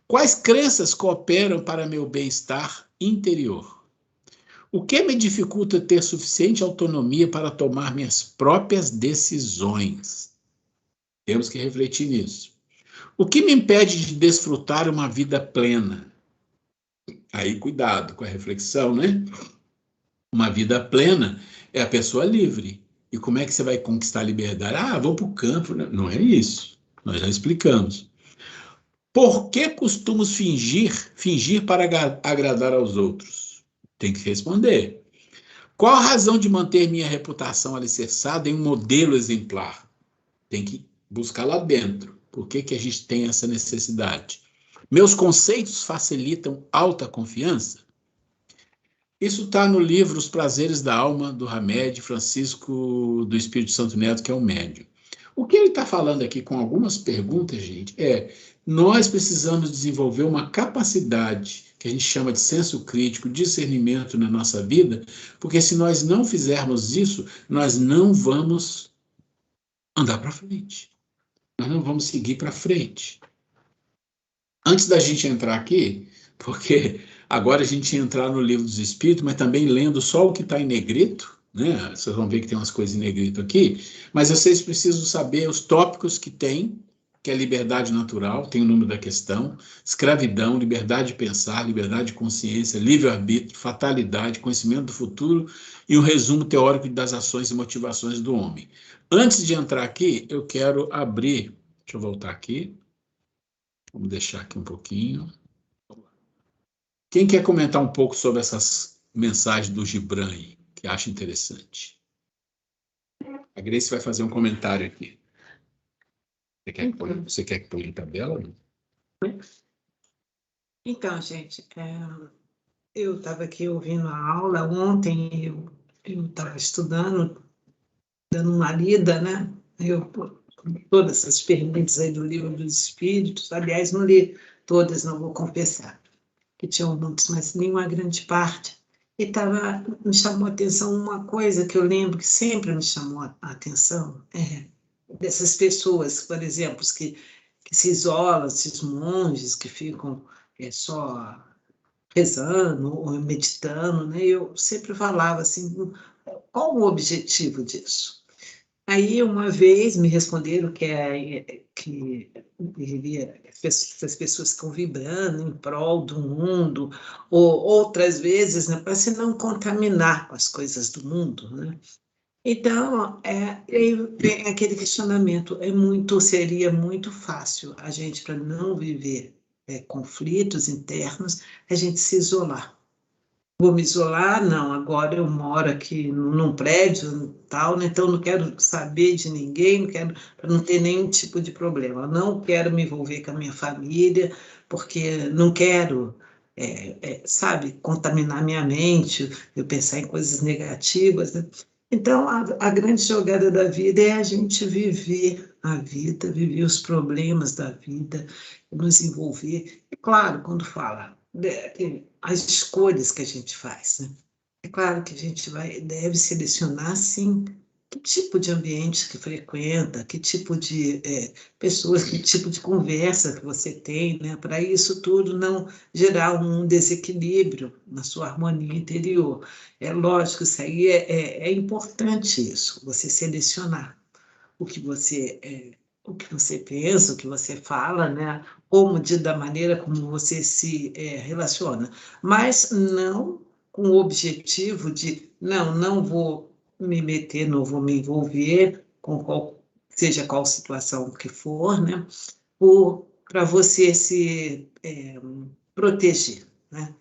Quais crenças cooperam para meu bem-estar interior? O que me dificulta ter suficiente autonomia para tomar minhas próprias decisões? Temos que refletir nisso. O que me impede de desfrutar uma vida plena? Aí, cuidado com a reflexão, né? Uma vida plena é a pessoa livre. E como é que você vai conquistar a liberdade? Ah, vou para o campo. Não é isso. Nós já explicamos. Por que costumamos fingir para agradar aos outros? Tem que responder. Qual a razão de manter minha reputação alicerçada em um modelo exemplar? Tem que buscar lá dentro. Por que a gente tem essa necessidade? Meus conceitos facilitam alta confiança? Isso está no livro Os Prazeres da Alma, do Hamed Francisco do Espírito Santo Neto, que é o médium. O que ele está falando aqui com algumas perguntas, gente, nós precisamos desenvolver uma capacidade que a gente chama de senso crítico, discernimento na nossa vida, porque se nós não fizermos isso, nós não vamos andar para frente. Nós não vamos seguir para frente. Antes da gente entrar aqui, porque agora a gente ia entrar no livro dos Espíritos, mas também lendo só o que está em negrito, né? Vocês vão ver que tem umas coisas em negrito aqui, mas vocês precisam saber os tópicos que tem, que é liberdade natural, tem o número da questão, escravidão, liberdade de pensar, liberdade de consciência, livre-arbítrio, fatalidade, conhecimento do futuro e um resumo teórico das ações e motivações do homem. Antes de entrar aqui, eu quero abrir, deixa eu voltar aqui, vamos deixar aqui um pouquinho. Quem quer comentar um pouco sobre essas mensagens do Gibran aí, que acha interessante? A Grace vai fazer um comentário aqui. Você quer que ponha em tabela? Então, gente, eu estava aqui ouvindo a aula. Ontem eu estava estudando, dando uma lida, né? Todas essas perguntas aí do Livro dos Espíritos. Aliás, não li todas, não vou confessar, que tinham muitos, mas nenhuma grande parte. E me chamou a atenção uma coisa que eu lembro que sempre me chamou a atenção, dessas pessoas, por exemplo, que se isolam, esses monges que ficam só rezando ou meditando, né? Eu sempre falava assim, qual o objetivo disso? Aí, uma vez, me responderam que essas pessoas ficam vibrando em prol do mundo, ou outras vezes, né, para se não contaminar com as coisas do mundo, né? Então, vem aquele questionamento, seria muito fácil a gente, para não viver conflitos internos, a gente se isolar. Vou me isolar? Não, agora eu moro aqui num prédio tal, né? Então não quero saber de ninguém, para não ter nenhum tipo de problema. Não quero me envolver com a minha família, porque não quero, sabe, contaminar minha mente, eu pensar em coisas negativas, né? Então, a grande jogada da vida é a gente viver a vida, viver os problemas da vida, nos envolver. E claro, quando fala as escolhas que a gente faz, né? É claro que a gente deve selecionar, sim, que tipo de ambiente que frequenta, que tipo de pessoas, que tipo de conversa que você tem, né? Para isso tudo não gerar um desequilíbrio na sua harmonia interior. É lógico, isso aí é importante isso, você selecionar o que você pensa, o que você fala, né? Da maneira como você se relaciona, mas não com o objetivo de não vou me meter, não vou me envolver com seja qual situação que for, né? Para você se proteger, né?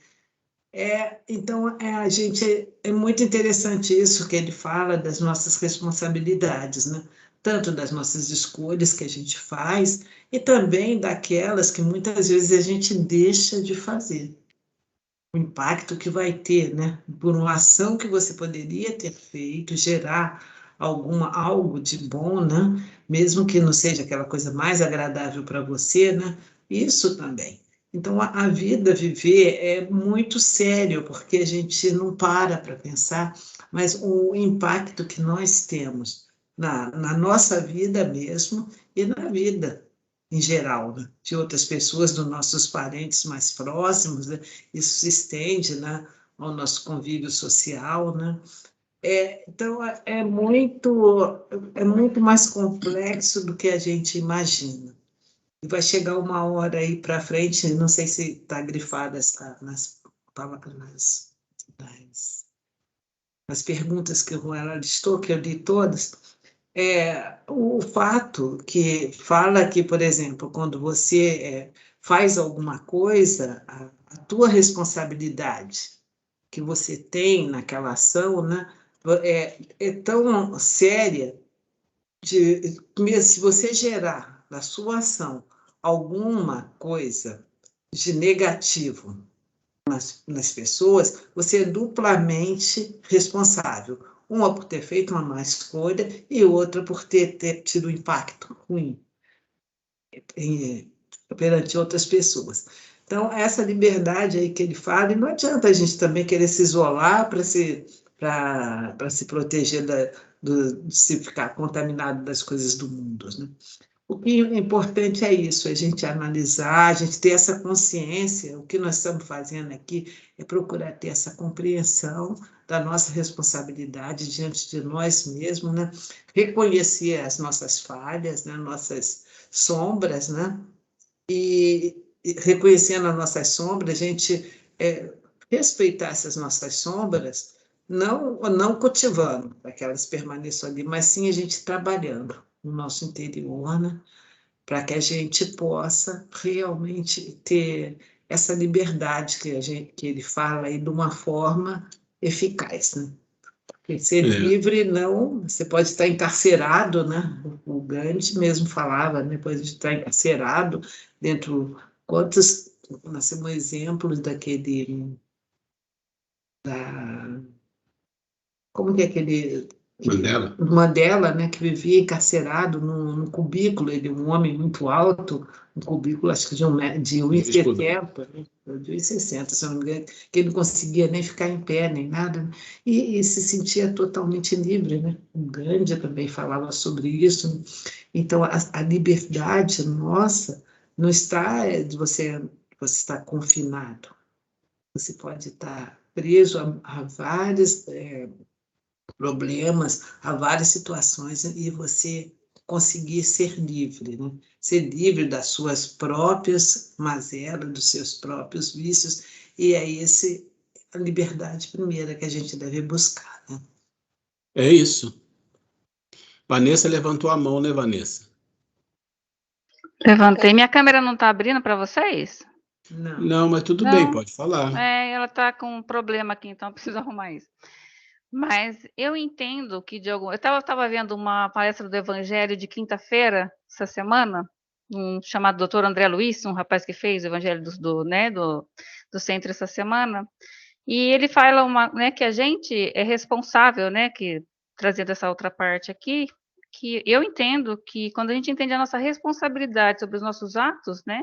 Então, a gente é muito interessante isso que ele fala das nossas responsabilidades, né? Tanto das nossas escolhas que a gente faz e também daquelas que muitas vezes a gente deixa de fazer. O impacto que vai ter, né? Por uma ação que você poderia ter feito, gerar algo de bom, né? Mesmo que não seja aquela coisa mais agradável para você, né? Isso também. Então, a vida, viver, é muito sério, porque a gente não para pensar, mas o impacto que nós temos na nossa vida mesmo e na vida em geral, né? De outras pessoas, dos nossos parentes mais próximos, né? Isso se estende, né, ao nosso convívio social, né? Então, é muito mais complexo do que a gente imagina. E vai chegar uma hora aí para frente, não sei se está grifada nas perguntas que ela listou, que eu li todas, o fato que fala que, por exemplo, quando você faz alguma coisa, a tua responsabilidade que você tem naquela ação, né, é tão séria se você gerar na sua ação alguma coisa de negativo nas pessoas, você é duplamente responsável. Uma por ter feito uma má escolha e outra por ter tido impacto ruim perante outras pessoas. Então, essa liberdade aí que ele fala, e não adianta a gente também querer se isolar para se proteger de se ficar contaminado das coisas do mundo, né? O que é importante é isso, a gente analisar, a gente ter essa consciência, o que nós estamos fazendo aqui é procurar ter essa compreensão da nossa responsabilidade diante de nós mesmos, né? Reconhecer as nossas falhas, né? Nossas sombras, né? E reconhecendo as nossas sombras, a gente respeitar essas nossas sombras, não cultivando para que elas permaneçam ali, mas sim a gente trabalhando no nosso interior, né? Para que a gente possa realmente ter essa liberdade que ele fala aí de uma forma eficaz, né? Porque ser livre não, você pode estar encarcerado, né? O Gandhi mesmo falava, né? Pode estar encarcerado dentro quantos nós temos exemplos como que é aquele Mandela, né, que vivia encarcerado num cubículo, ele um homem muito alto, um cubículo, acho que de 1,60 m, de 1,60 m, se eu não me engano, que ele não conseguia nem ficar em pé, nem nada, e se sentia totalmente livre, né? O Gandhi também falava sobre isso, né? Então, a liberdade nossa não está de você estar confinado, você pode estar preso a vários problemas, a várias situações, e você conseguir ser livre, né? Ser livre das suas próprias mazelas, dos seus próprios vícios, e é a liberdade primeira que a gente deve buscar, né? É isso. Vanessa levantou a mão, né, Vanessa? Levantei. Minha câmera não está abrindo para vocês? Não, mas tudo bem, pode falar. Ela está com um problema aqui, então eu preciso arrumar isso. Mas eu entendo que eu estava vendo uma palestra do Evangelho de quinta-feira, essa semana, chamado Dr. André Luiz, um rapaz que fez o Evangelho do Centro essa semana, e ele fala que a gente é responsável, né, trazendo essa outra parte aqui, que eu entendo que quando a gente entende a nossa responsabilidade sobre os nossos atos, né,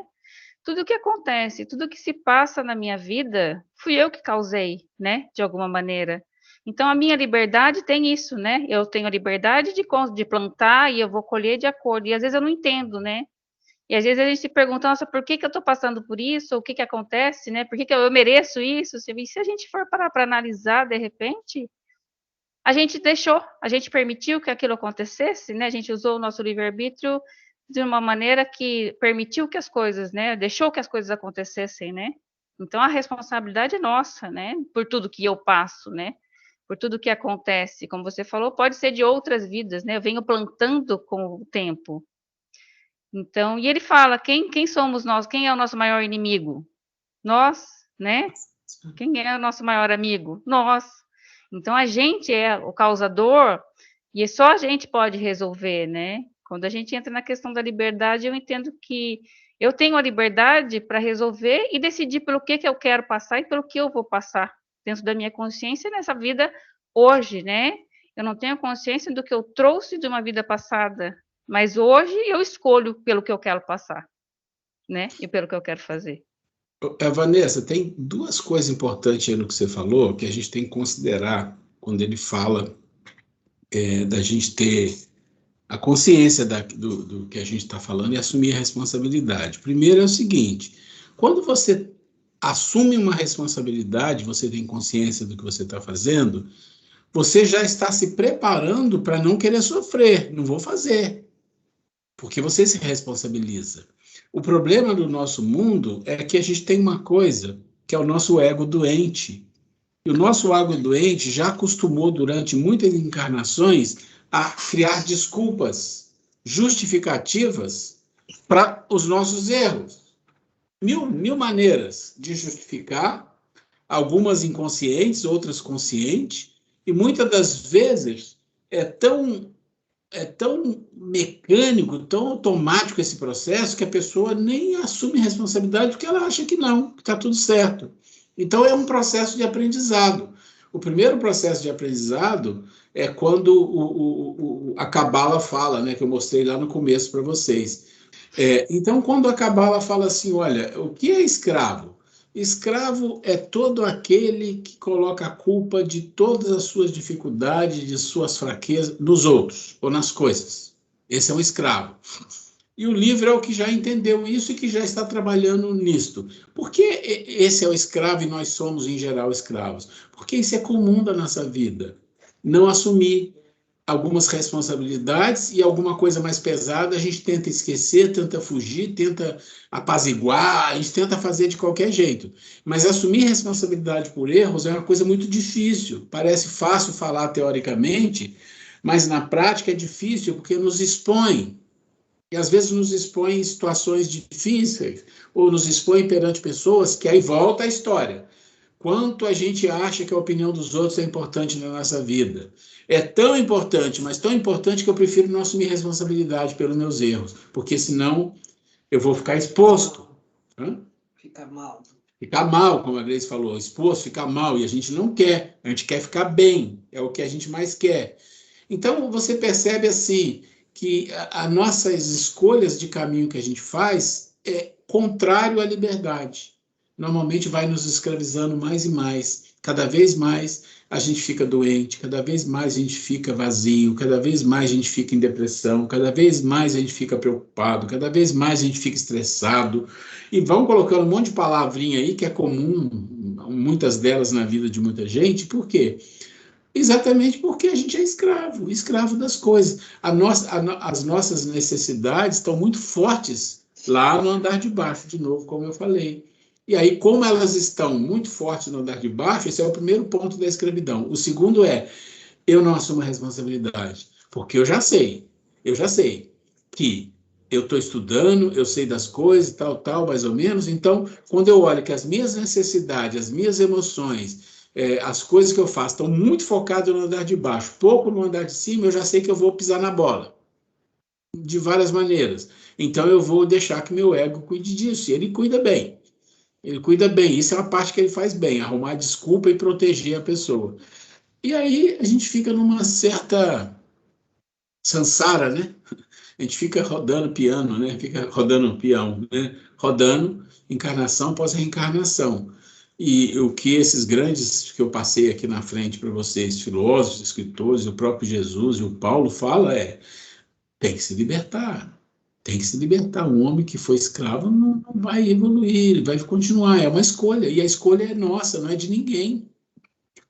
tudo o que acontece, tudo o que se passa na minha vida, fui eu que causei, né, de alguma maneira. Então, a minha liberdade tem isso, né? Eu tenho a liberdade de plantar e eu vou colher de acordo. E às vezes eu não entendo, né? E às vezes a gente se pergunta, nossa, por que eu estou passando por isso? O que acontece, né? Por que eu mereço isso? E se a gente for parar para analisar, de repente, a gente permitiu que aquilo acontecesse, né? A gente usou o nosso livre-arbítrio de uma maneira que permitiu que as coisas, né? Deixou que as coisas acontecessem, né? Então, a responsabilidade é nossa, né? Por tudo que eu passo, né? Por tudo que acontece, como você falou, pode ser de outras vidas, né? Eu venho plantando com o tempo. Então, e ele fala, quem somos nós? Quem é o nosso maior inimigo? Nós, né? Quem é o nosso maior amigo? Nós. Então, a gente é o causador e só a gente pode resolver, né? Quando a gente entra na questão da liberdade, eu entendo que eu tenho a liberdade para resolver e decidir pelo que eu quero passar e pelo que eu vou passar dentro da minha consciência nessa vida hoje, né? Eu não tenho consciência do que eu trouxe de uma vida passada, mas hoje eu escolho pelo que eu quero passar, né? E pelo que eu quero fazer. Vanessa, tem duas coisas importantes aí no que você falou, que a gente tem que considerar quando ele fala da gente ter a consciência do que a gente está falando e assumir a responsabilidade. Primeiro é o seguinte, quando você assume uma responsabilidade, você tem consciência do que você está fazendo, você já está se preparando para não querer sofrer, não vou fazer, porque você se responsabiliza. O problema do nosso mundo é que a gente tem uma coisa, que é o nosso ego doente. E o nosso ego doente já acostumou durante muitas encarnações a criar desculpas justificativas para os nossos erros. Mil maneiras de justificar, algumas inconscientes, outras conscientes, e muitas das vezes é tão mecânico, tão automático esse processo que a pessoa nem assume responsabilidade porque ela acha que não, que está tudo certo. Então é um processo de aprendizado. O primeiro processo de aprendizado é quando a Cabala fala, né, que eu mostrei lá no começo para vocês. Então, quando a Cabala fala assim, olha, o que é escravo? Escravo é todo aquele que coloca a culpa de todas as suas dificuldades, de suas fraquezas, nos outros ou nas coisas. Esse é um escravo. E o livro é o que já entendeu isso e que já está trabalhando nisto. Por que esse é o escravo e nós somos, em geral, escravos? Porque isso é comum da nossa vida. Não assumir algumas responsabilidades e alguma coisa mais pesada a gente tenta esquecer, tenta fugir, tenta apaziguar, a gente tenta fazer de qualquer jeito. Mas assumir responsabilidade por erros é uma coisa muito difícil. Parece fácil falar teoricamente, mas na prática é difícil porque nos expõe. E às vezes nos expõe em situações difíceis ou nos expõe perante pessoas que aí volta a história. Quanto a gente acha que a opinião dos outros é importante na nossa vida. É tão importante, mas tão importante que eu prefiro não assumir responsabilidade pelos meus erros, porque senão eu vou ficar exposto. Ficar mal. Ficar mal, como a Grace falou, exposto, ficar mal, e a gente não quer, a gente quer ficar bem, é o que a gente mais quer. Então, você percebe assim que as nossas escolhas de caminho que a gente faz é contrário à liberdade. Normalmente vai nos escravizando mais e mais. Cada vez mais a gente fica doente, cada vez mais a gente fica vazio, cada vez mais a gente fica em depressão, cada vez mais a gente fica preocupado, cada vez mais a gente fica estressado. E vão colocando um monte de palavrinha aí que é comum, muitas delas na vida de muita gente. Por quê? Exatamente porque a gente é escravo, escravo das coisas. As nossas necessidades estão muito fortes lá no andar de baixo, de novo, como eu falei. E aí, como elas estão muito fortes no andar de baixo, esse é o primeiro ponto da escravidão. O segundo é, eu não assumo a responsabilidade, porque eu já sei que eu estou estudando, eu sei das coisas, tal, mais ou menos. Então, quando eu olho que as minhas necessidades, as minhas emoções, as coisas que eu faço estão muito focadas no andar de baixo, pouco no andar de cima, eu já sei que eu vou pisar na bola, de várias maneiras. Então, eu vou deixar que meu ego cuide disso, e ele cuida bem. Ele cuida bem, isso é uma parte que ele faz bem, arrumar desculpa e proteger a pessoa. E aí a gente fica numa certa sansara, né? A gente fica rodando piano, né? Fica rodando peão, né? Rodando encarnação após reencarnação. E o que esses grandes que eu passei aqui na frente para vocês, filósofos, escritores, o próprio Jesus e o Paulo fala tem que se libertar. Tem que se libertar. Um homem que foi escravo não vai evoluir, ele vai continuar. É uma escolha. E a escolha é nossa, não é de ninguém.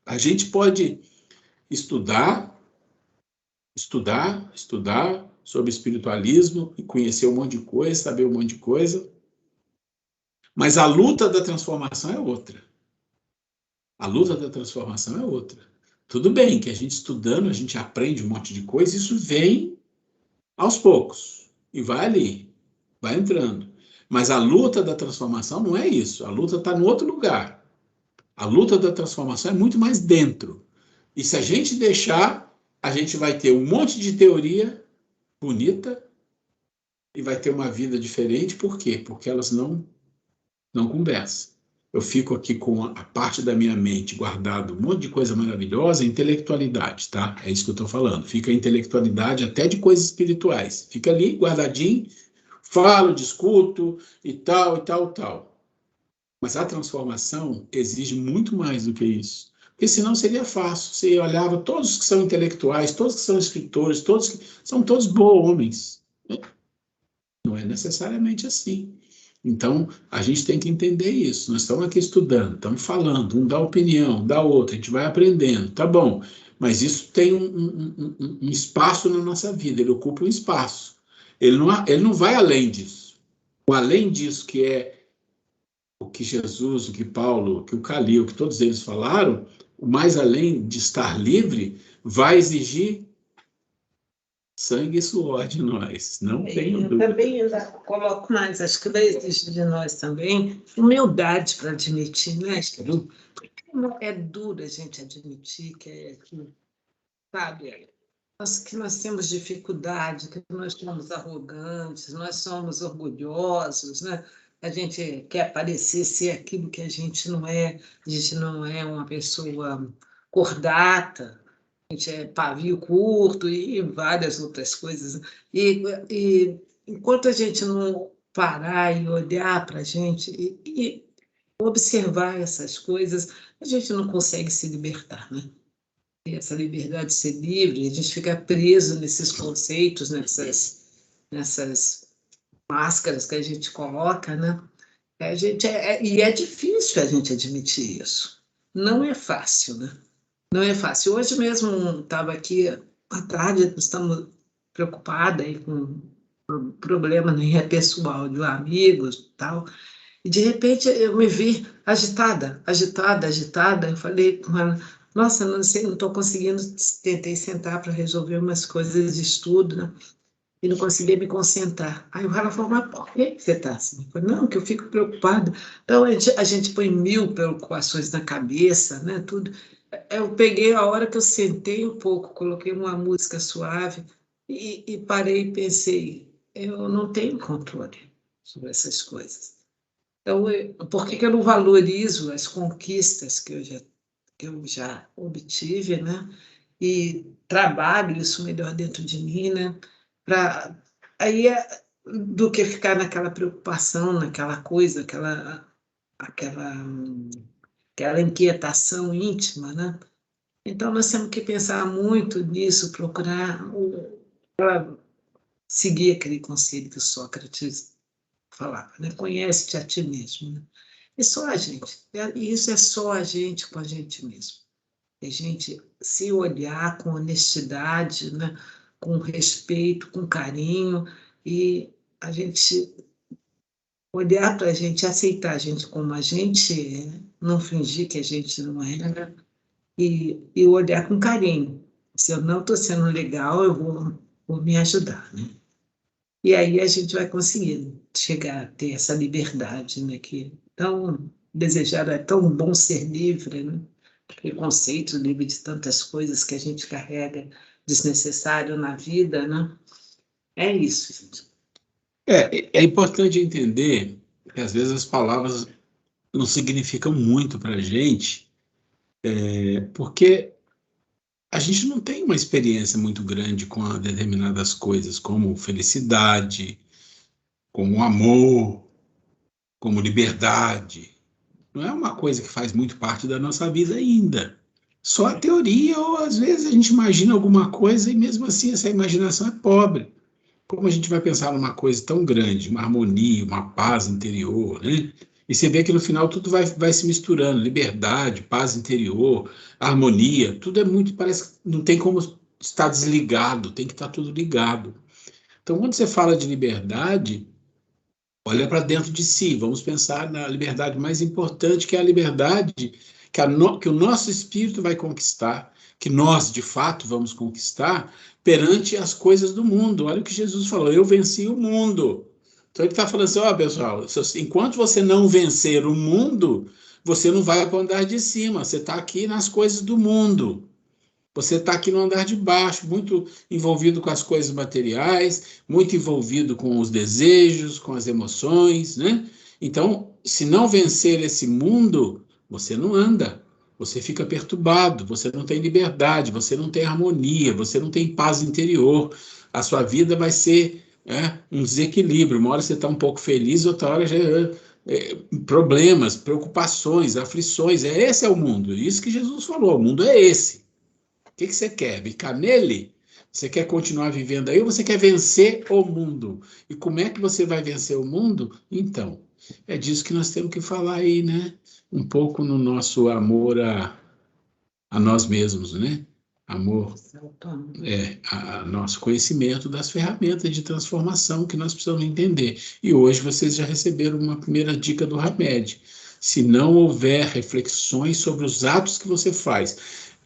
A gente pode estudar sobre espiritualismo e conhecer um monte de coisa, saber um monte de coisa, mas a luta da transformação é outra. A luta da transformação é outra. Tudo bem que a gente estudando, a gente aprende um monte de coisa, isso vem aos poucos e vai ali, vai entrando. Mas a luta da transformação não é isso. A luta está no outro lugar. A luta da transformação é muito mais dentro. E se a gente deixar, a gente vai ter um monte de teoria bonita e vai ter uma vida diferente. Por quê? Porque elas não conversam. Eu fico aqui com a parte da minha mente guardado um monte de coisa maravilhosa, intelectualidade, tá? É isso que eu estou falando. Fica a intelectualidade até de coisas espirituais. Fica ali guardadinho, falo, discuto e tal, e tal, tal. Mas a transformação exige muito mais do que isso. Porque senão seria fácil. Você olhava todos que são intelectuais, todos que são escritores, são todos bons homens. Não é necessariamente assim. Então, a gente tem que entender isso. Nós estamos aqui estudando, estamos falando, um dá opinião, dá outra, a gente vai aprendendo, tá bom. Mas isso tem um espaço na nossa vida, ele ocupa um espaço. Ele não vai além disso. O além disso, que é o que Jesus, o que Paulo, o que o Calil, o que todos eles falaram, o mais além de estar livre, vai exigir sangue e suor de nós, não tenho Eu dúvida. também ainda coloco mais, acho que vai exigir de nós também humildade para admitir, né, Esther? Porque é duro a gente admitir que sabe, que nós temos dificuldade, que nós somos arrogantes, nós somos orgulhosos, né? A gente quer parecer ser aquilo que a gente não é uma pessoa cordata, a gente é pavio curto e várias outras coisas. E enquanto a gente não parar e olhar para a gente e observar essas coisas, a gente não consegue se libertar, né? E essa liberdade de ser livre, a gente fica preso nesses conceitos, nessas máscaras que a gente coloca, né? E é difícil a gente admitir isso. Não é fácil, né? Não é fácil. Hoje mesmo estava aqui à tarde, estamos preocupadas aí com um problema pessoal de um amigo e tal, e de repente eu me vi agitada. Eu falei com ela, nossa, não sei, não estou conseguindo, tentei sentar para resolver umas coisas de estudo, né? E não conseguia me concentrar. Aí ela falou, mas por que você está assim? Eu falei, não, que eu fico preocupada. Então a gente põe 1000 preocupações na cabeça, né? Tudo. Eu peguei a hora que eu sentei um pouco, coloquei uma música suave e parei e pensei, eu não tenho controle sobre essas coisas. Então, por que eu não valorizo as conquistas que eu já obtive, né? e trabalho isso melhor dentro de mim, né? Aí do que ficar naquela preocupação, naquela coisa, aquela inquietação íntima, né? Então nós temos que pensar muito nisso, procurar seguir aquele conselho que Sócrates falava, né? Conhece-te a ti mesmo, né? É só a gente, e isso é só a gente com a gente mesmo. A gente se olhar com honestidade, né? Com respeito, com carinho, e a gente olhar para a gente, aceitar a gente como a gente é, não fingir que a gente não é, né? E olhar com carinho. Se eu não estou sendo legal, eu vou me ajudar, né? E aí a gente vai conseguindo chegar a ter essa liberdade, né? Que tão desejada, é tão bom ser livre, né? Preconceito, livre de tantas coisas que a gente carrega desnecessário na vida, né? É isso, gente. É importante entender que às vezes as palavras não significam muito para a gente, porque a gente não tem uma experiência muito grande com determinadas coisas, como felicidade, como amor, como liberdade. Não é uma coisa que faz muito parte da nossa vida ainda. Só a teoria, ou às vezes a gente imagina alguma coisa e mesmo assim essa imaginação é pobre. Como a gente vai pensar numa coisa tão grande, uma harmonia, uma paz interior, né? E você vê que no final tudo vai se misturando, liberdade, paz interior, harmonia, tudo é muito, parece que não tem como estar desligado, tem que estar tudo ligado. Então, quando você fala de liberdade, olha para dentro de si, vamos pensar na liberdade mais importante, que é a liberdade que o nosso espírito vai conquistar, que nós, de fato, vamos conquistar perante as coisas do mundo. Olha o que Jesus falou, eu venci o mundo. Então ele está falando assim, ó, pessoal, enquanto você não vencer o mundo, você não vai para o andar de cima, você está aqui nas coisas do mundo. Você está aqui no andar de baixo, muito envolvido com as coisas materiais, muito envolvido com os desejos, com as emoções, né? Então, se não vencer esse mundo, você não anda, você fica perturbado, você não tem liberdade, você não tem harmonia, você não tem paz interior. A sua vida vai ser um desequilíbrio. Uma hora você está um pouco feliz, outra hora já problemas, preocupações, aflições. Esse é o mundo. Isso que Jesus falou. O mundo é esse. O que você quer? Ficar nele? Você quer continuar vivendo aí ou você quer vencer o mundo? E como é que você vai vencer o mundo? Então, é disso que nós temos que falar aí, né? Um pouco no nosso amor a nós mesmos, né? Amor a nosso conhecimento das ferramentas de transformação que nós precisamos entender. E hoje vocês já receberam uma primeira dica do Hamed. Se não houver reflexões sobre os atos que você faz,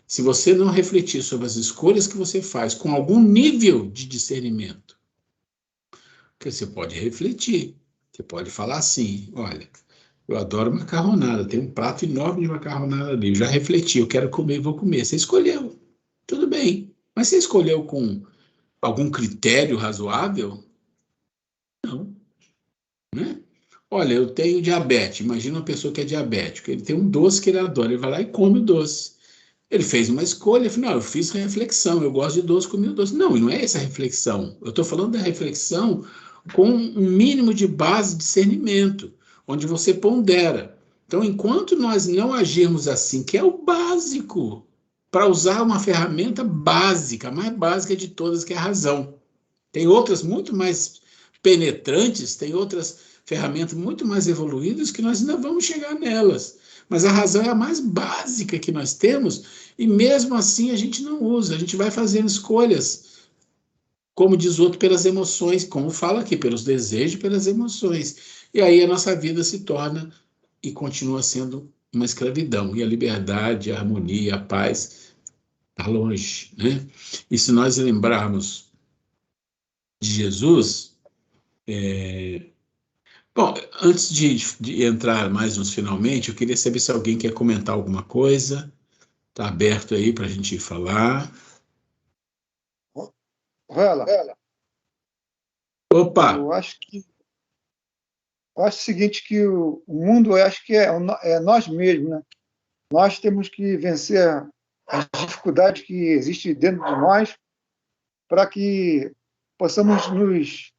se você não refletir sobre as escolhas que você faz com algum nível de discernimento, porque você pode refletir, você pode falar assim, olha, eu adoro macarronada, tem um prato enorme de macarronada ali, eu já refleti, eu quero comer, vou comer. Você escolheu, tudo bem, mas você escolheu com algum critério razoável? Não, né? Olha, eu tenho diabetes, imagina uma pessoa que é diabética, ele tem um doce que ele adora, ele vai lá e come o doce. Ele fez uma escolha, ele falou, não, eu fiz reflexão, eu gosto de doce, comi o doce. Não, e não é essa a reflexão. Eu estou falando da reflexão com um mínimo de base de discernimento, onde você pondera. Então, enquanto nós não agirmos assim, que é o básico, para usar uma ferramenta básica, a mais básica de todas, que é a razão. Tem outras muito mais penetrantes, tem outras ferramentas muito mais evoluídas que nós ainda vamos chegar nelas. Mas a razão é a mais básica que nós temos e mesmo assim a gente não usa, a gente vai fazendo escolhas, como diz o outro, pelas emoções, como fala aqui, pelos desejos, pelas emoções. E aí a nossa vida se torna e continua sendo uma escravidão. E a liberdade, a harmonia, a paz está longe, né? E se nós lembrarmos de Jesus, bom, antes de entrar mais nos finalmente, eu queria saber se alguém quer comentar alguma coisa. Está aberto aí para a gente falar. Vela, Opa! eu acho o seguinte, que o mundo, eu acho que é nós mesmos, né? Nós temos que vencer as dificuldades que existem dentro de nós, para que possamos nos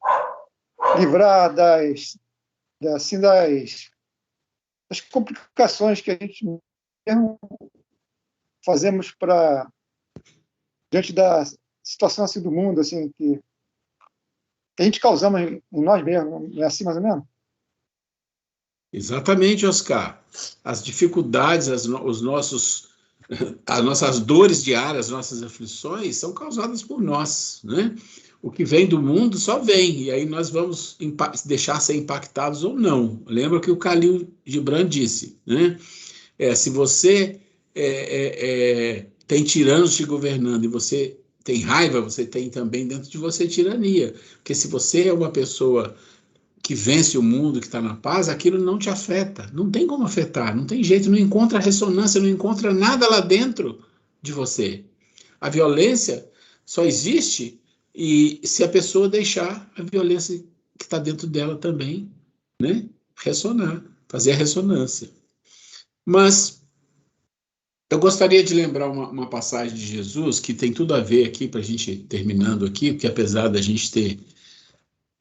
livrar das complicações que a gente mesmo fazemos diante da situação assim do mundo, assim, que a gente causamos em nós mesmos, não é assim mais ou menos? Exatamente, Oscar. As dificuldades, as nossas dores diárias, as nossas aflições são causadas por nós, né? O que vem do mundo só vem, e aí nós vamos deixar ser impactados ou não. Lembra que o Khalil Gibran disse, né? Se você tem tiranos te governando e você tem raiva, você tem também dentro de você tirania. Porque se você é uma pessoa que vence o mundo, que está na paz, aquilo não te afeta. Não tem como afetar, não tem jeito, não encontra ressonância, não encontra nada lá dentro de você. A violência só existe e se a pessoa deixar a violência que está dentro dela também, né, ressonar, fazer a ressonância. Mas eu gostaria de lembrar uma passagem de Jesus que tem tudo a ver aqui, para a gente terminando aqui, porque apesar da gente ter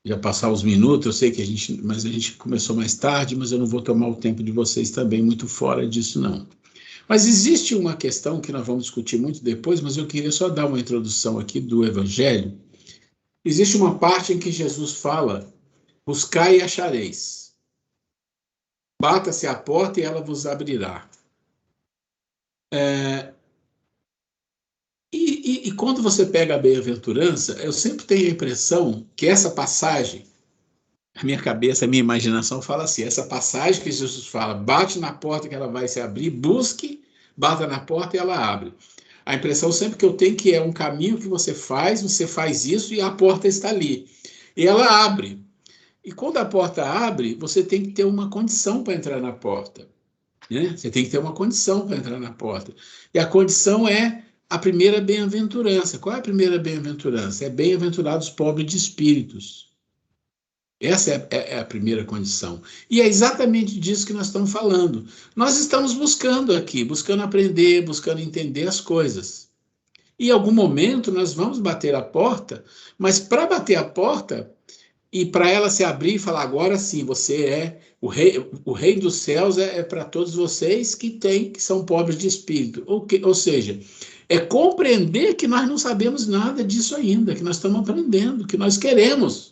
já passar os minutos, eu sei que a gente começou mais tarde, mas eu não vou tomar o tempo de vocês também muito fora disso, não. Mas existe uma questão que nós vamos discutir muito depois, mas eu queria só dar uma introdução aqui do Evangelho. Existe uma parte em que Jesus fala: buscai e achareis. Bata-se à porta e ela vos abrirá. E quando você pega a bem-aventurança, eu sempre tenho a impressão que essa passagem, a minha cabeça, a minha imaginação fala assim, essa passagem que Jesus fala, bate na porta que ela vai se abrir, busque, bata na porta e ela abre. A impressão sempre que eu tenho que é um caminho que você faz isso e a porta está ali. E ela abre. E quando a porta abre, você tem que ter uma condição para entrar na porta. Né? Você tem que ter uma condição para entrar na porta. E a condição é a primeira bem-aventurança. Qual é a primeira bem-aventurança? É bem-aventurados pobres de espíritos. Essa é a primeira condição. E é exatamente disso que nós estamos falando. Nós estamos buscando aqui, buscando aprender, buscando entender as coisas. E em algum momento nós vamos bater a porta, mas para bater a porta e para ela se abrir e falar, agora sim, você é o rei dos céus, é para todos vocês que são pobres de espírito. Ou seja, é compreender que nós não sabemos nada disso ainda, que nós estamos aprendendo, que nós queremos.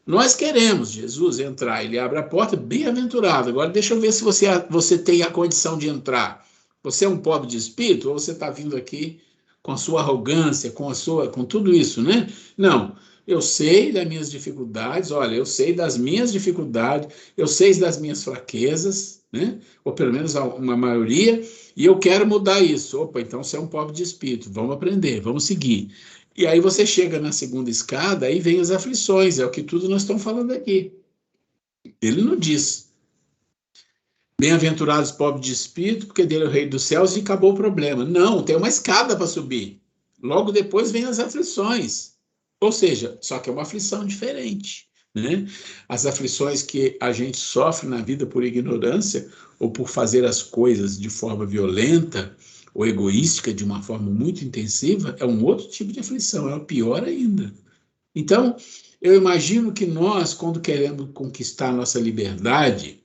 Nós queremos Jesus entrar, ele abre a porta, bem-aventurado. Agora deixa eu ver se você tem a condição de entrar. Você é um pobre de espírito ou você está vindo aqui com a sua arrogância, com tudo isso, né? Não, eu sei das minhas dificuldades, olha, eu sei das minhas dificuldades, eu sei das minhas fraquezas, né? Ou pelo menos uma maioria, e eu quero mudar isso. Opa, então você é um pobre de espírito, vamos aprender, vamos seguir. E aí você chega na segunda escada, aí vem as aflições, é o que tudo nós estamos falando aqui. Ele não diz, bem-aventurados pobres de espírito, porque dele é o rei dos céus e acabou o problema. Não, tem uma escada para subir. Logo depois vem as aflições. Ou seja, só que é uma aflição diferente, né? As aflições que a gente sofre na vida por ignorância ou por fazer as coisas de forma violenta ou egoística, de uma forma muito intensiva, é um outro tipo de aflição, é o pior ainda. Então, eu imagino que nós, quando queremos conquistar a nossa liberdade,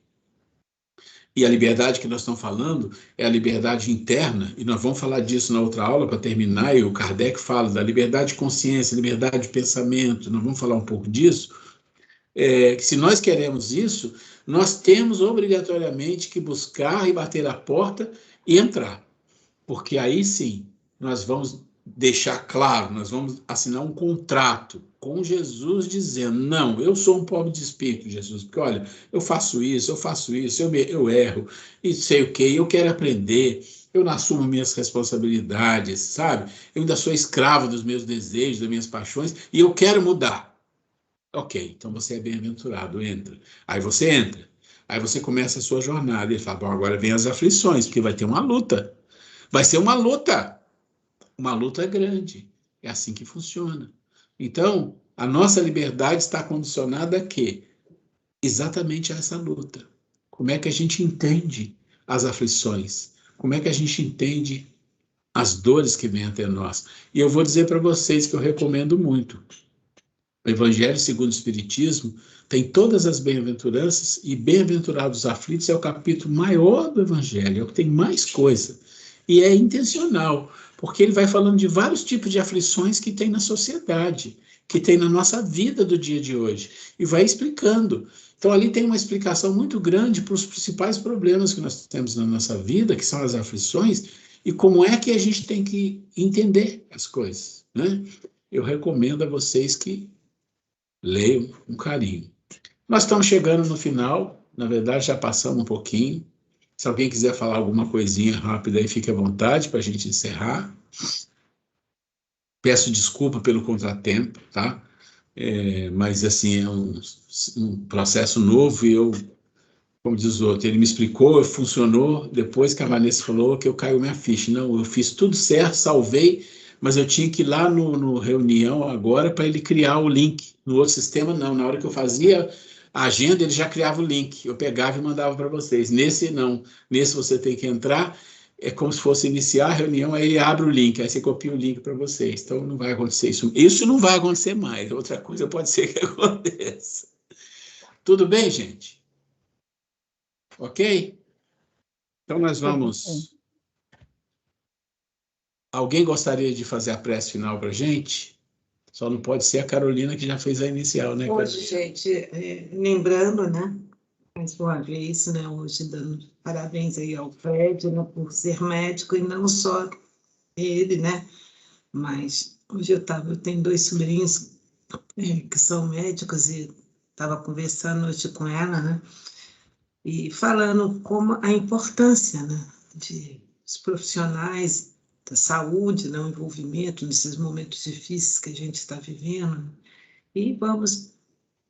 e a liberdade que nós estamos falando é a liberdade interna, e nós vamos falar disso na outra aula para terminar, e o Kardec fala da liberdade de consciência, liberdade de pensamento, nós vamos falar um pouco disso, que se nós queremos isso, nós temos obrigatoriamente que buscar e bater a porta e entrar. Porque aí sim, nós vamos deixar claro, nós vamos assinar um contrato com Jesus dizendo, não, eu sou um pobre de espírito, Jesus, porque olha, eu faço isso, eu erro, e sei o quê, eu quero aprender, eu não assumo minhas responsabilidades, sabe? Eu ainda sou escravo dos meus desejos, das minhas paixões, e eu quero mudar. Ok, então você é bem-aventurado, entra. Aí você entra, aí você começa a sua jornada, e ele fala, bom, agora vem as aflições, porque vai ter uma luta. Vai ser uma luta grande. É assim que funciona. Então, a nossa liberdade está condicionada a quê? Exatamente a essa luta. Como é que a gente entende as aflições? Como é que a gente entende as dores que vêm até nós. E eu vou dizer para vocês que eu recomendo muito. O Evangelho segundo o Espiritismo tem todas as bem-aventuranças, e Bem-aventurados os aflitos é o capítulo maior do Evangelho, é o que tem mais coisa. E é intencional, porque ele vai falando de vários tipos de aflições que tem na sociedade, que tem na nossa vida do dia de hoje, e vai explicando. Então, ali tem uma explicação muito grande para os principais problemas que nós temos na nossa vida, que são as aflições, e como é que a gente tem que entender as coisas, né? Eu recomendo a vocês que leiam com carinho. Nós estamos chegando no final, na verdade já passamos um pouquinho. Se alguém quiser falar alguma coisinha rápida aí, fique à vontade para a gente encerrar. Peço desculpa pelo contratempo, tá? Mas assim, é um processo novo e eu, como diz o outro, ele me explicou, funcionou, depois que a Vanessa falou que eu caiu minha ficha. Não, eu fiz tudo certo, salvei, mas eu tinha que ir lá no reunião agora para ele criar o link. No outro sistema, não. Na hora que eu fazia a agenda, ele já criava o link. Eu pegava e mandava para vocês. Nesse, não. Nesse você tem que entrar, é como se fosse iniciar a reunião, aí ele abre o link, aí você copia o link para vocês. Então, não vai acontecer isso. Isso não vai acontecer mais. Outra coisa pode ser que aconteça. Tudo bem, gente? Ok? Então, nós vamos... Alguém gostaria de fazer a prece final para a gente? Só não pode ser a Carolina, que já fez a inicial, né, Carolina? Hoje, gente, lembrando, né, mais uma vez, né, hoje dando parabéns aí ao Fred, né, por ser médico, e não só ele, né, mas hoje eu tenho 2 sobrinhos que são médicos, e estava conversando hoje com ela, né, e falando como a importância, né, de os profissionais da saúde, né, o envolvimento nesses momentos difíceis que a gente está vivendo, e vamos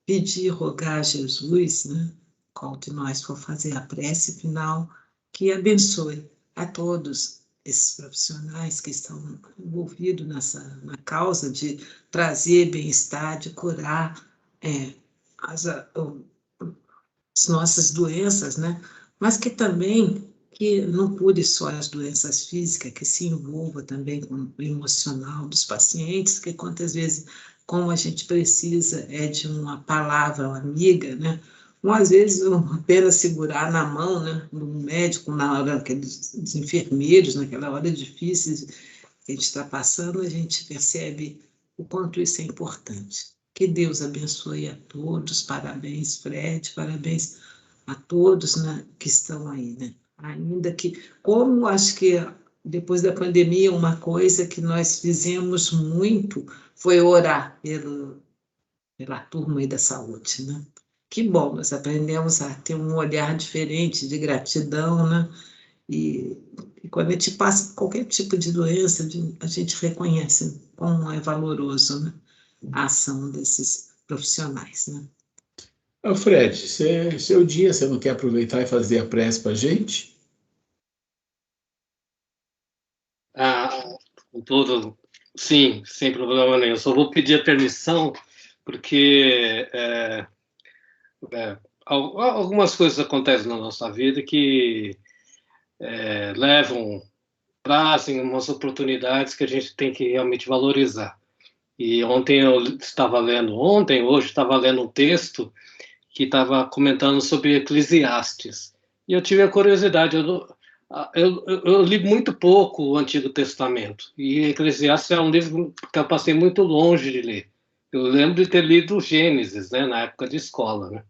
pedir, rogar a Jesus, né, qual de nós for fazer a prece final, que abençoe a todos esses profissionais que estão envolvidos na causa de trazer bem-estar, de curar as nossas doenças, né? Mas que também que não cure só as doenças físicas, que se envolva também com o emocional dos pacientes, que quantas vezes, como a gente precisa de uma palavra amiga, né? Ou às vezes apenas segurar na mão, né, do médico na hora, dos enfermeiros, naquela hora difícil que a gente está passando, a gente percebe o quanto isso é importante. Que Deus abençoe a todos, parabéns, Fred, parabéns a todos, né, que estão aí, né? Ainda que, como acho que depois da pandemia, uma coisa que nós fizemos muito foi orar pela turma aí da saúde, né? Que bom, nós aprendemos a ter um olhar diferente de gratidão, né? E quando a gente passa qualquer tipo de doença, a gente reconhece como é valoroso, né, a ação desses profissionais, né? Ô Fred, seu dia, você não quer aproveitar e fazer a prece para a gente? Com tudo, sim, sem problema nenhum. Só vou pedir a permissão, porque algumas coisas acontecem na nossa vida que trazem umas oportunidades que a gente tem que realmente valorizar. E hoje estava lendo um texto que estava comentando sobre Eclesiastes. E eu tive a curiosidade, eu li muito pouco o Antigo Testamento, e Eclesiastes é um livro que eu passei muito longe de ler. Eu lembro de ter lido Gênesis, né, na época de escola, né?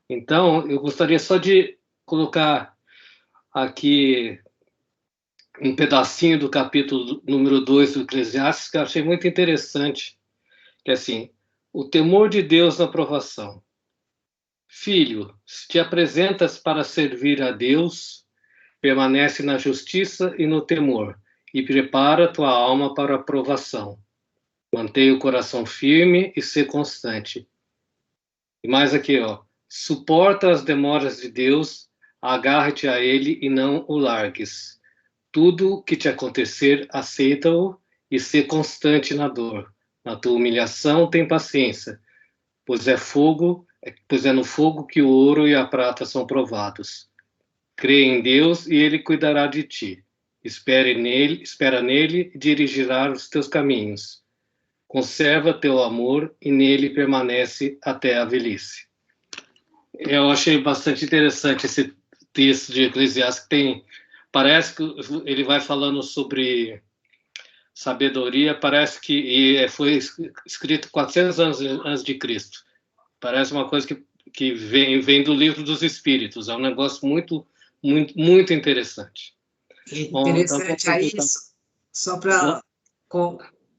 Então, eu gostaria só de colocar aqui um pedacinho do capítulo número 2 do Eclesiastes, que eu achei muito interessante, que é assim: o temor de Deus na provação. Filho, se te apresentas para servir a Deus, permanece na justiça e no temor, e prepara tua alma para a provação. Mantenha o coração firme e ser constante. E mais aqui, suporta as demoras de Deus, agarre-te a Ele e não o largues. Tudo que te acontecer, aceita-o e ser constante na dor. Na tua humilhação, tem paciência, pois é no fogo que o ouro e a prata são provados. Crê em Deus e Ele cuidará de ti. espera nele e dirigirá os teus caminhos. Conserva teu amor e nele permanece até a velhice. Eu achei bastante interessante esse texto de Eclesiastes, que parece que ele vai falando sobre sabedoria, parece que foi escrito 400 anos antes de Cristo. Parece uma coisa que vem do livro dos Espíritos. É um negócio muito, muito, muito interessante. Interessante aí, só para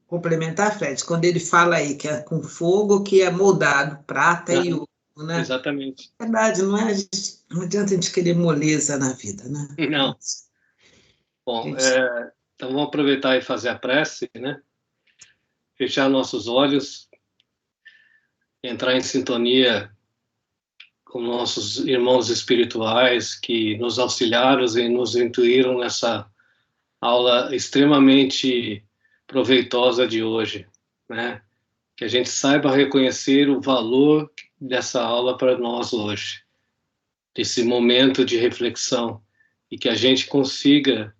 complementar, Fred, quando ele fala aí que é com fogo que é moldado, prata e ouro, né? Exatamente. Verdade, não adianta a gente querer moleza na vida, né? Não. Bom, então vamos aproveitar e fazer a prece, né? Fechar nossos olhos, entrar em sintonia com nossos irmãos espirituais que nos auxiliaram e nos intuíram nessa aula extremamente proveitosa de hoje, né? Que a gente saiba reconhecer o valor dessa aula para nós hoje, desse momento de reflexão, e que a gente consiga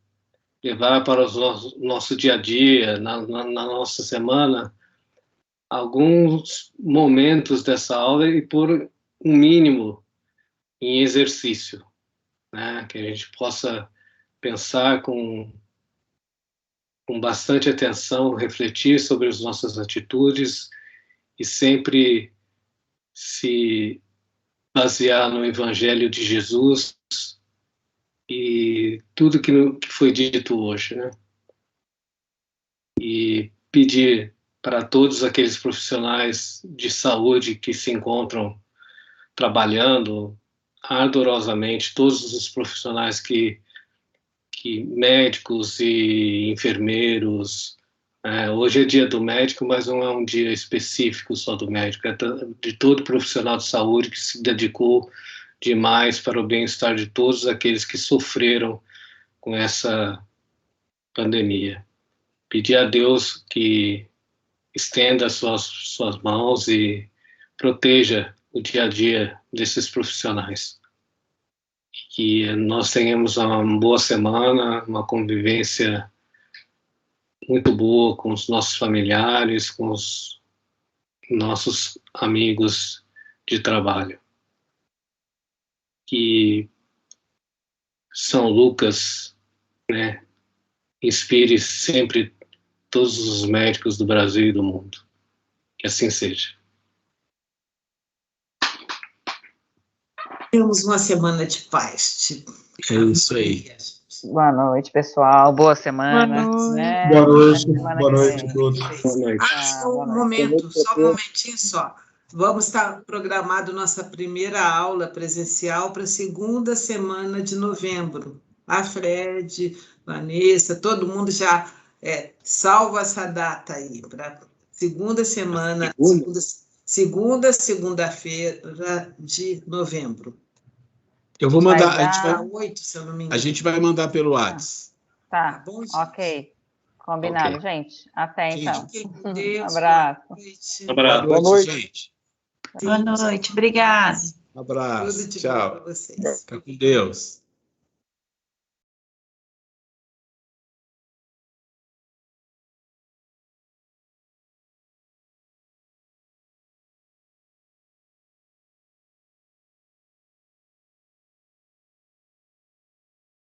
levar para o nosso dia a dia, na nossa semana, alguns momentos dessa aula e por um mínimo em exercício, né? Que a gente possa pensar com bastante atenção, refletir sobre as nossas atitudes e sempre se basear no Evangelho de Jesus e tudo que foi dito hoje, né? E pedir para todos aqueles profissionais de saúde que se encontram trabalhando ardorosamente, todos os profissionais que médicos e enfermeiros, hoje é dia do médico, mas não é um dia específico só do médico, é de todo profissional de saúde que se dedicou demais para o bem-estar de todos aqueles que sofreram com essa pandemia. Pedir a Deus que estenda suas mãos e proteja o dia a dia desses profissionais. Que nós tenhamos uma boa semana, uma convivência muito boa com os nossos familiares, com os nossos amigos de trabalho. Que São Lucas, né, inspire sempre todos os médicos do Brasil e do mundo. Que assim seja. Temos uma semana de paz. É isso aí. Boa noite, pessoal. Boa semana. Boa noite. Né? Boa noite. Semana Boa que noite vem. a todos. Boa noite. Só um momento, só um momentinho só. Vamos estar programado nossa primeira aula presencial para a segunda semana de novembro. A Fred, Vanessa, todo mundo já salva essa data aí, para segunda semana, segunda-feira de novembro. Eu vou mandar, a gente vai mandar pelo WhatsApp. Tá, bom, gente? ok. Combinado, Ok. gente. Até então. Fiquem com Deus. Abraço. Abraço. Boa noite, gente. Boa noite, obrigada. Um abraço. Tudo de bom Tchau. para vocês. Fica com Deus.